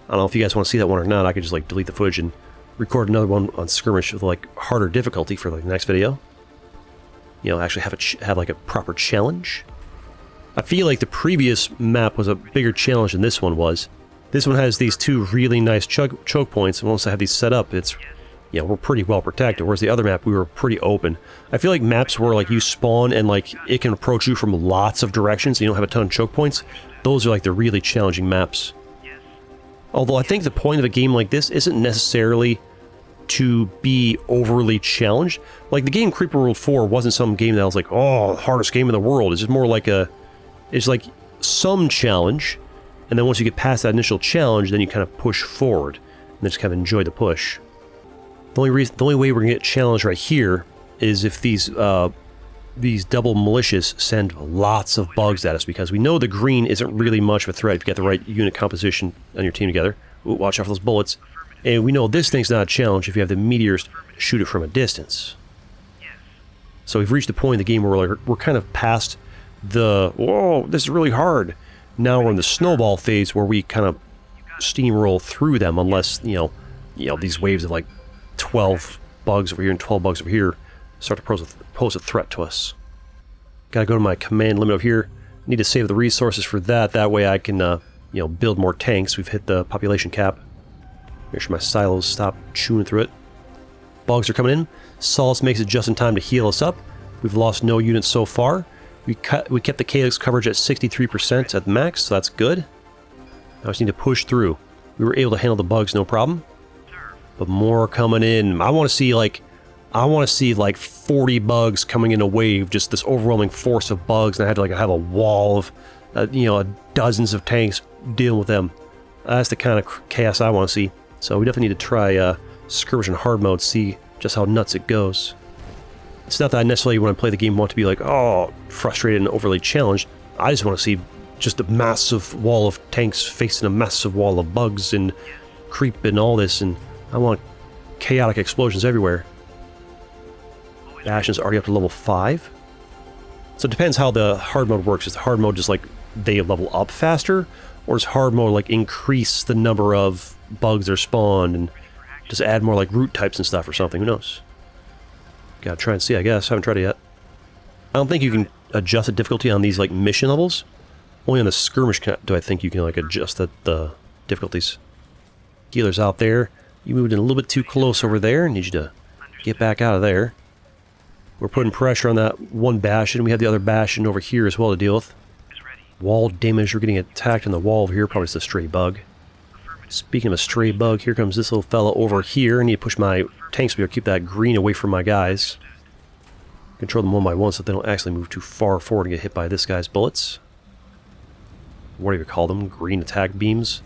I don't know if you guys want to see that one or not. I could just like delete the footage and record another one on skirmish with like harder difficulty for like the next video. You know, actually have like a proper challenge. I feel like the previous map was a bigger challenge than this one was. This one has these 2 really nice choke points, and once I have these set up, it's, you know, we're pretty well protected, whereas the other map, we were pretty open. I feel like maps where, like, you spawn and, like, it can approach you from lots of directions, and you don't have a ton of choke points, those are, like, the really challenging maps. Although I think the point of a game like this isn't necessarily to be overly challenged. Like, the game Creeper World 4 wasn't some game that was like, oh, hardest game in the world. It's just more like it's like some challenge, and then once you get past that initial challenge, then you kind of push forward, and then just kind of enjoy the push. The only way we're gonna get challenged right here is if these double militias send lots of bugs at us, because we know the green isn't really much of a threat if you get the right unit composition on your team together. Ooh, watch out for those bullets. And we know this thing's not a challenge if you have the meteors shoot it from a distance. So we've reached the point in the game where we're kind of past the, whoa, this is really hard. Now we're in the snowball phase where we kind of steamroll through them unless, you know, these waves of like 12 bugs over here and 12 bugs over here start to pose a threat to us. Gotta go to my command limit over here. Need to save the resources for that. That way I can, you know, build more tanks. We've hit the population cap. Make sure my silos stop chewing through it. Bugs are coming in. Solace makes it just in time to heal us up. We've lost no units so far. We kept the Calyx coverage at 63% at max, so that's good. I just need to push through. We were able to handle the bugs no problem. But more coming in. I want to see like 40 bugs coming in a wave, just this overwhelming force of bugs, and I had to like have a wall of, you know, dozens of tanks dealing with them. That's the kind of chaos I want to see. So we definitely need to try skirmish in hard mode, see just how nuts it goes. It's not that I necessarily, when I play the game, want to be like, oh, frustrated and overly challenged. I just want to see just a massive wall of tanks facing a massive wall of bugs and creep and all this, and I want chaotic explosions everywhere. Bastion's already up to level 5. So it depends how the hard mode works. Is the hard mode just like they level up faster, or does hard mode like increase the number of bugs that are spawned and just add more like root types and stuff or something? Who knows? Gotta try and see, I guess. Haven't tried it yet. I don't think you can adjust the difficulty on these like mission levels. Only on the skirmish do I think you can like adjust the difficulties. Healers out there. You moved in a little bit too close over there. Need you to get back out of there. We're putting pressure on that one Bastion. We have the other Bastion over here as well to deal with. Wall damage. We're getting attacked on the wall over here. Probably just a stray bug. Speaking of a stray bug, here comes this little fella over here. I need to push my tanks to keep that green away from my guys. Control them one by one so they don't actually move too far forward and get hit by this guy's bullets. What do you call them? Green attack beams.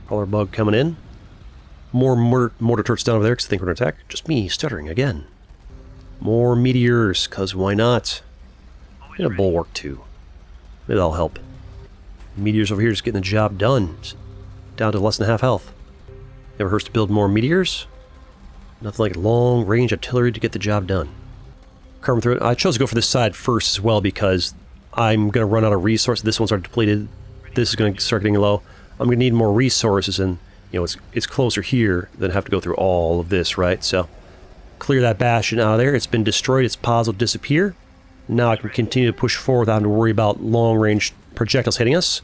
Crawler bug coming in. More mortar turrets down over there because I think we're going to attack. Just me stuttering again. More meteors, because why not? And a bulwark too. Maybe that'll help. Meteors over here just getting the job done. Just down to less than half health. Never hurts to build more meteors. Nothing like long-range artillery to get the job done. Carving through it. I chose to go for this side first as well because I'm going to run out of resources. This one's already depleted. This is going to start getting low. I'm going to need more resources, and you know it's closer here than have to go through all of this, right? So clear that Bastion out of there. It's been destroyed. Its pods will disappear. Now I can continue to push forward without having to worry about long-range projectiles hitting us.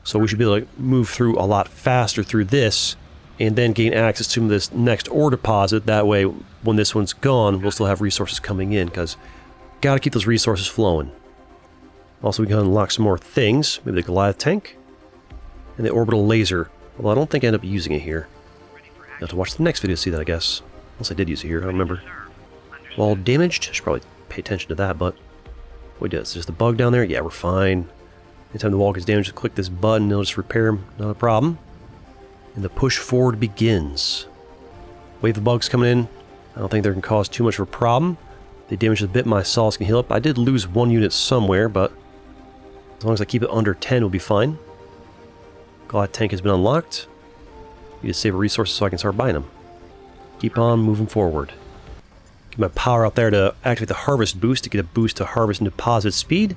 So we should be able to move through a lot faster through this and then gain access to this next ore deposit. That way, when this one's gone, we'll still have resources coming in because gotta keep those resources flowing. Also, we can unlock some more things. Maybe the Goliath tank and the orbital laser. Although I don't think I end up using it here. You'll have to watch the next video to see that, I guess. Unless I did use it here, I don't remember. Wall damaged. I should probably pay attention to that, but what does? There's the bug down there? Yeah, we're fine. Anytime the wall gets damaged, just click this button, it'll just repair them. Not a problem. And the push forward begins. Wave of bugs coming in. I don't think they're going to cause too much of a problem. They damage a bit, my Solace can heal up. I did lose one unit somewhere, but as long as I keep it under 10, we'll be fine. Goliath tank has been unlocked. Need to save resources so I can start buying them. Keep on moving forward. Get my power out there to activate the harvest boost to get a boost to harvest and deposit speed,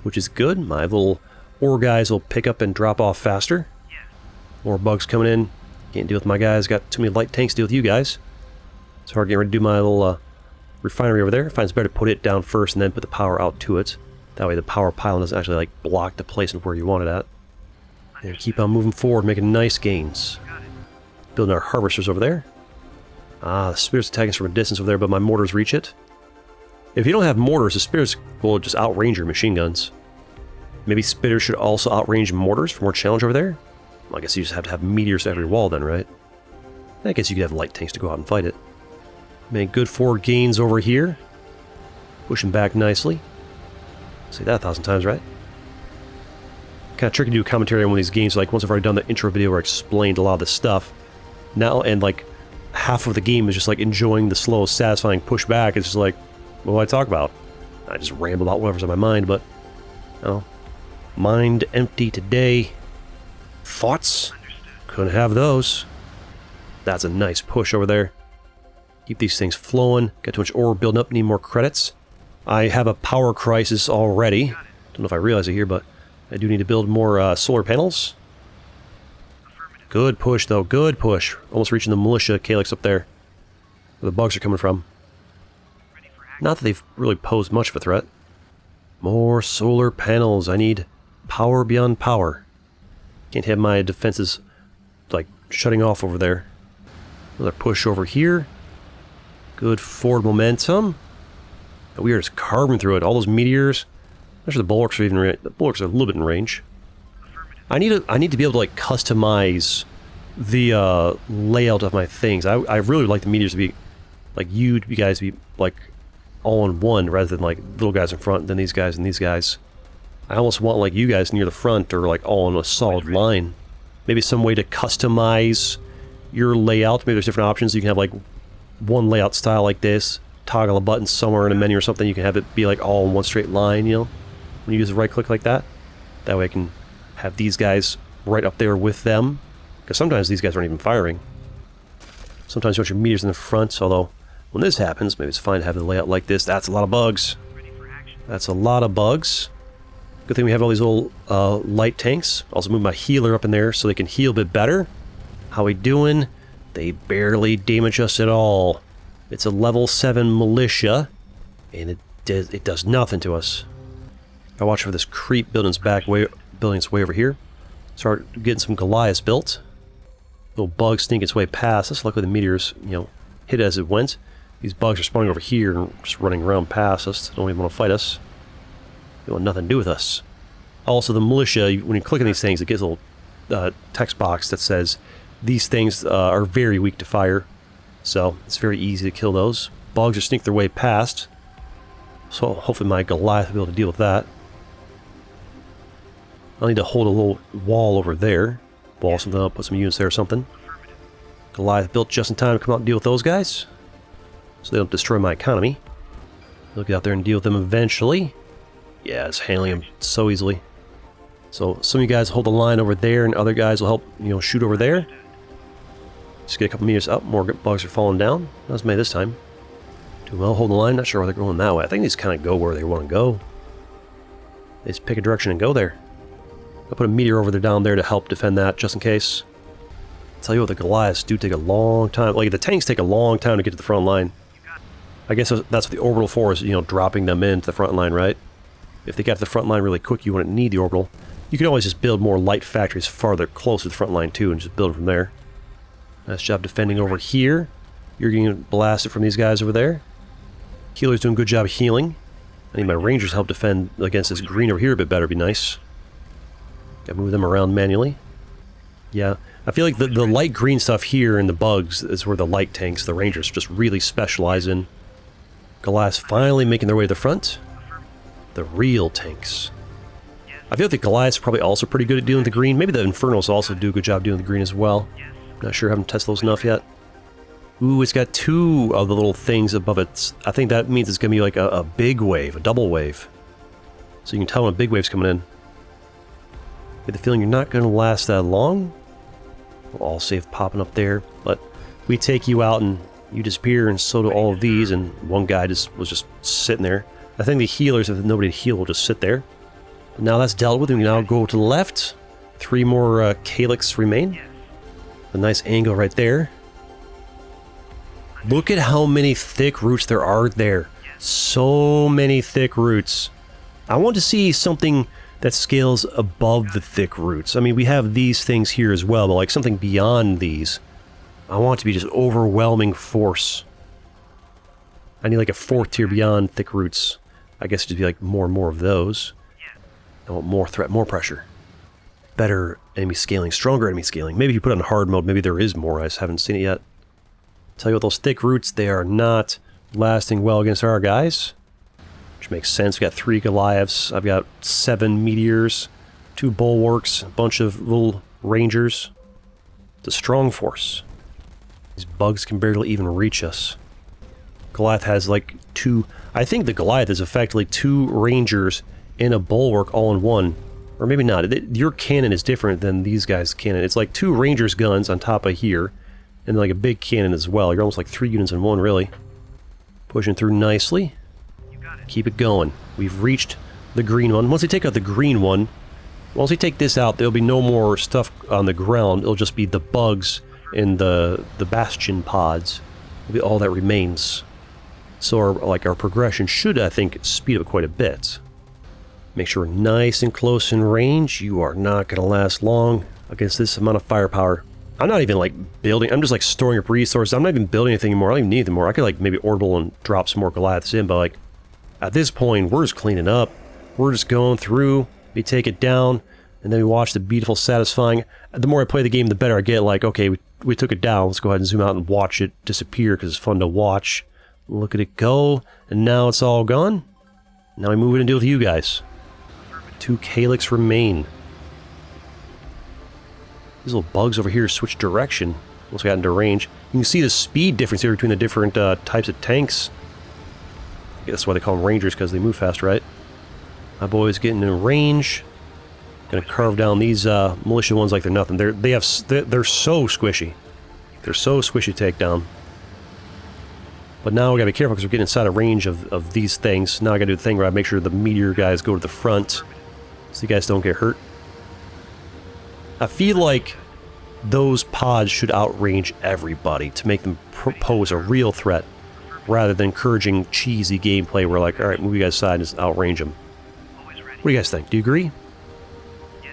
which is good. My little ore guys will pick up and drop off faster. More bugs coming in. Can't deal with my guys. Got too many light tanks to deal with you guys. It's hard getting ready to do my little refinery over there. I find it's better to put it down first and then put the power out to it. That way the power pylon doesn't actually like block the place of where you want it at. And keep on moving forward, making nice gains. Building our harvesters over there. Ah, the spirits attacking us from a distance over there, but my mortars reach it. If you don't have mortars, the spirits will just outrange your machine guns. Maybe spitters should also outrange mortars for more challenge over there? Well, I guess you just have to have meteors to every wall then, right? I guess you could have light tanks to go out and fight it. Make good forward gains over here. Pushing back nicely. Say that 1,000 times, right? Kind of tricky to do a commentary on one of these games. Like, once I've already done the intro video where I explained a lot of this stuff. Now, and like, half of the game is just like enjoying the slow, satisfying pushback. It's just like, what do I talk about? I just ramble about whatever's on my mind, but, you know, mind empty today. Thoughts? Couldn't have those. That's a nice push over there. Keep these things flowing. Got too much ore building up, need more credits. I have a power crisis already. Don't know if I realize it here, but I do need to build more solar panels. Good push, though. Good push. Almost reaching the militia Calyx up there. Where the bugs are coming from. Ready for action. Not that they've really posed much of a threat. More solar panels. I need power beyond power. Can't have my defenses, like, shutting off over there. Another push over here. Good forward momentum. We are just carving through it. All those meteors. Actually, the bulwarks are the bulwarks are a little bit in range. I need to be able to like customize the layout of my things. I really would like the meteors to be like you guys to be like all in one rather than like little guys in front, then these guys and these guys. I almost want like you guys near the front or like all in a solid line. Maybe some way to customize your layout. Maybe there's different options. You can have like one layout style like this. Toggle a button somewhere in a menu or something. You can have it be like all in one straight line, you know, when you use the right click like that. That way I can have these guys right up there with them. Because sometimes these guys aren't even firing. Sometimes you want your meteors in the front, although when this happens, maybe it's fine to have the layout like this. That's a lot of bugs. Ready for action. That's a lot of bugs. Good thing we have all these little light tanks. Also move my healer up in there so they can heal a bit better. How we doing? They barely damage us at all. It's a level 7 militia, and it does nothing to us. I watch for this creep building its way over here. Start getting some Goliaths built. Little bugs sneak its way past us. Luckily the meteors, you know, hit as it went. These bugs are spawning over here and just running around past us. They don't even want to fight us. They want nothing to do with us. Also, the militia, when you click on these things, it gets a little text box that says these things are very weak to fire. So it's very easy to kill those. Bugs are sneak their way past. So hopefully my Goliath will be able to deal with that. I'll need to hold a little wall over there. Wall something up, put some units there or something. Goliath built just in time to come out and deal with those guys. So they don't destroy my economy. They'll get out there and deal with them eventually. Yeah, it's handling them so easily. So some of you guys hold the line over there and other guys will help, you know, shoot over there. Just get a couple meters up, more bugs are falling down. That was made this time. Doing well, hold the line, not sure where they're going that way. I think they just kind of go where they want to go. They just pick a direction and go there. I'll put a meteor over there down there to help defend that, just in case. I'll tell you what, the Goliaths do take a long time. Like, the tanks take a long time to get to the front line. I guess that's what the orbital for is, you know, dropping them into the front line, right? If they got to the front line really quick, you wouldn't need the orbital. You could always just build more light factories farther closer to the front line, too, and just build from there. Nice job defending over here. You're getting blasted from these guys over there. Healer's doing a good job healing. I need my rangers to help defend against this green over here a bit better, be nice. Gotta move them around manually. Yeah, I feel like the light green stuff here in the bugs is where the light tanks, the rangers, just really specialize in. Goliaths finally making their way to the front. The real tanks. I feel like the Goliaths are probably also pretty good at dealing with the green. Maybe the Infernos also do a good job dealing with the green as well. Not sure, haven't tested those enough yet. Ooh, it's got 2 of the little things above it. I think that means it's going to be like a big wave, a double wave. So you can tell when a big wave's coming in. Get the feeling you're not going to last that long. We'll all save popping up there, but we take you out and you disappear, and so do all of these, and one guy was just sitting there. I think the healers, if nobody to heal, will just sit there. But now that's dealt with, we can now go to the left. 3 more Calyx remain. A nice angle right there. Look at how many thick roots there are there. So many thick roots. I want to see something that scales above the thick roots. I mean, we have these things here as well, but like something beyond these. I want it to be just overwhelming force. I need like a 4th tier beyond thick roots. I guess it'd just be like more and more of those. I want more threat, more pressure. Better enemy scaling, stronger enemy scaling. Maybe if you put it on hard mode, maybe there is more. I just haven't seen it yet. Tell you what, those thick roots, they are not lasting well against our guys. Which makes sense. We got 3 Goliaths. I've got 7 meteors, 2 bulwarks, a bunch of little rangers. It's a strong force. These bugs can barely even reach us. Goliath has like 2... I think the Goliath is effectively 2 rangers and a bulwark all in one. Or maybe not. Your cannon is different than these guys' cannon. It's like 2 rangers' guns on top of here. And like a big cannon as well. You're almost like 3 units in one, really. Pushing through nicely. Keep it going. We've reached the green one. Once they take out the green one, Once we take this out, there'll be no more stuff on the ground. It'll just be the bugs and the bastion pods. It'll be all that remains. So our progression should, I think, speed up quite a bit. Make sure we're nice and close in range. You are not going to last long against this amount of firepower. I'm not even like building, I'm just like storing up resources. I'm not even building anything anymore. I don't even need them more. I could like maybe orbital and drop some more Goliaths in, but like at this point, we're just cleaning up. We're just going through, we take it down, and then we watch the beautiful, satisfying. The more I play the game, the better I get. Like, okay, we took it down. Let's go ahead and zoom out and watch it disappear because it's fun to watch. Look at it go, and now it's all gone. Now we move in and deal with you guys. 2 Calyx remain. These little bugs over here switch direction once we got into range. You can see the speed difference here between the different types of tanks. I guess that's why they call them rangers, because they move fast, right? My boy's getting in range. Gonna carve down these militia ones like they're nothing. They're so squishy. They're so squishy to take down. But now we gotta be careful because we're getting inside a range of these things. Now I gotta do the thing where I make sure the meteor guys go to the front so you guys don't get hurt. I feel like those pods should outrange everybody to make them pose a real threat rather than encouraging cheesy gameplay where like, alright, move you guys aside and just outrange them. What do you guys think? Do you agree?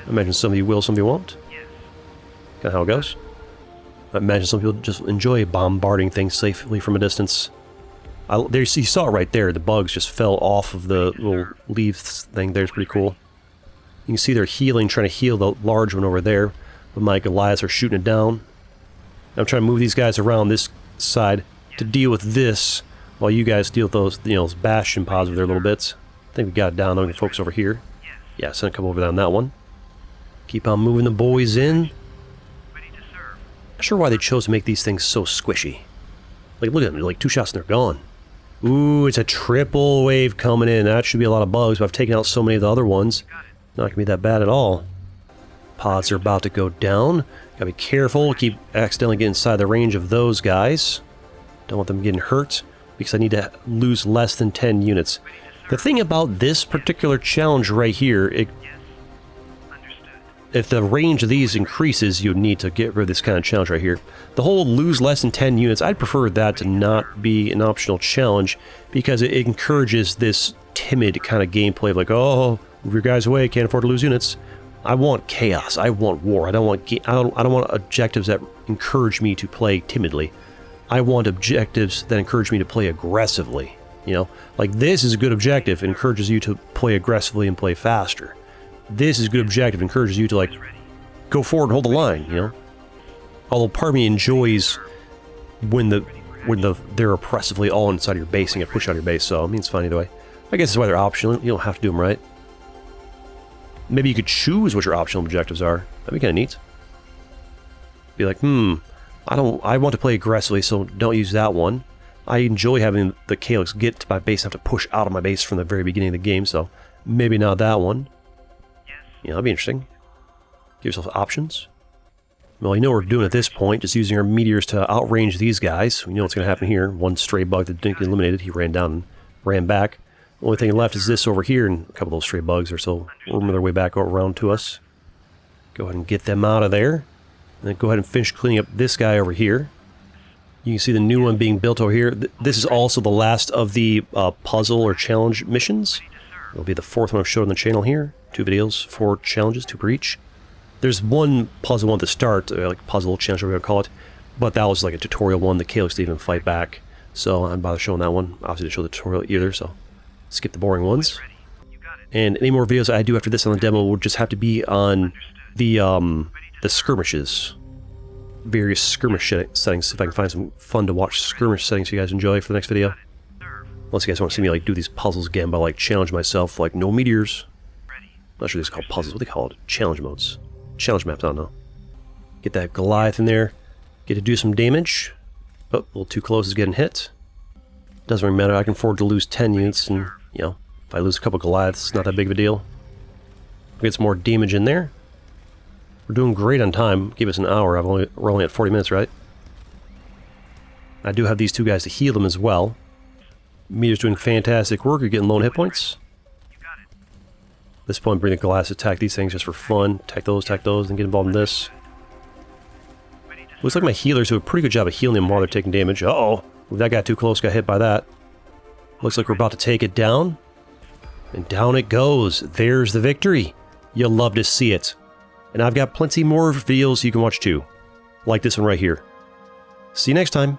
I imagine some of you will, some of you won't. Kind of how it goes. I imagine some people just enjoy bombarding things safely from a distance. There, you saw it right there. The bugs just fell off of the little leaves thing there. It's pretty cool. You can see they're healing, trying to heal the large one over there. But my Goliaths are shooting it down. I'm trying to move these guys around this side to deal with this, while you guys deal with those, those bastion pods over there little bits. I think we got it down. I'm going to focus over here. Yeah, send a couple over there on that one. Keep on moving the boys in. Not sure why they chose to make these things so squishy. Like, look at them. They're like 2 shots and they're gone. Ooh, it's a triple wave coming in. That should be a lot of bugs, but I've taken out so many of the other ones. Not going to be that bad at all. Pods are about to go down. Gotta be careful. Keep accidentally getting inside the range of those guys. Don't want them getting hurt because I need to lose less than 10 units. The thing about this particular challenge right here, if the range of these increases, you need to get rid of this kind of challenge right here. The whole lose less than 10 units, I'd prefer that to not be an optional challenge because it encourages this timid kind of gameplay of like, oh, move your guys away, can't afford to lose units. I want chaos. I want war. I don't want objectives that encourage me to play timidly. I want objectives that encourage me to play aggressively. You know, like this is a good objective. It encourages you to play aggressively and play faster. This is a good objective. It encourages you to like go forward and hold the line. You know, although part of me enjoys when they're oppressively all inside of your base and get pushed out of your base. So I mean, it's fine either way. I guess that's why they're optional. You don't have to do them, right? Maybe you could choose what your optional objectives are. That'd be kind of neat. Be like, I want to play aggressively, so don't use that one. I enjoy having the Calyx get to my base and have to push out of my base from the very beginning of the game, so maybe not that one. Yeah, that'd be interesting. Give yourself options. Well, you know what we're doing at this point, just using our meteors to outrange these guys. We know what's going to happen here. One stray bug that didn't get eliminated, he ran down and ran back. The only thing left is this over here, and a couple of those stray bugs are so worming their way back around to us. Go ahead and get them out of there. And then go ahead and finish cleaning up this guy over here. You can see the new one being built over here. This is also the last of the puzzle or challenge missions. It'll be the 4th one I've showed on the channel here. 2 videos, 4 challenges, 2 per each. There's one puzzle one at the start, like puzzle challenge, whatever you call it, but that was like a tutorial one. The Calyx didn't even fight back, so I didn't bother showing that one. Obviously, to show the tutorial either, so skip the boring ones. And any more videos I do after this on the demo will just have to be on the skirmishes, various skirmish settings. If I can find some fun to watch skirmish settings you guys enjoy for the next video. Unless you guys want to see me like do these puzzles again, but like challenge myself, like no meteors. I'm not sure these are called puzzles. What do they call it? Challenge modes. Challenge maps, I don't know. Get that Goliath in there. Get to do some damage. Oh, a little too close is getting hit. Doesn't really matter. I can afford to lose 10 units, and, you know, if I lose a couple Goliaths, it's not that big of a deal. Get some more damage in there. We're doing great on time. Give us an hour. We're only at 40 minutes, right? I do have these 2 guys to heal them as well. Meteor's doing fantastic work. You're getting low on hit points. this point, bring the glass attack these things just for fun. Attack those, and get involved in this. Looks like my healers do a pretty good job of healing them while they're taking damage. Uh-oh. That got too close, got hit by that. Looks like we're about to take it down. And down it goes. There's the victory. You'll love to see it. And I've got plenty more videos you can watch too. Like this one right here. See you next time.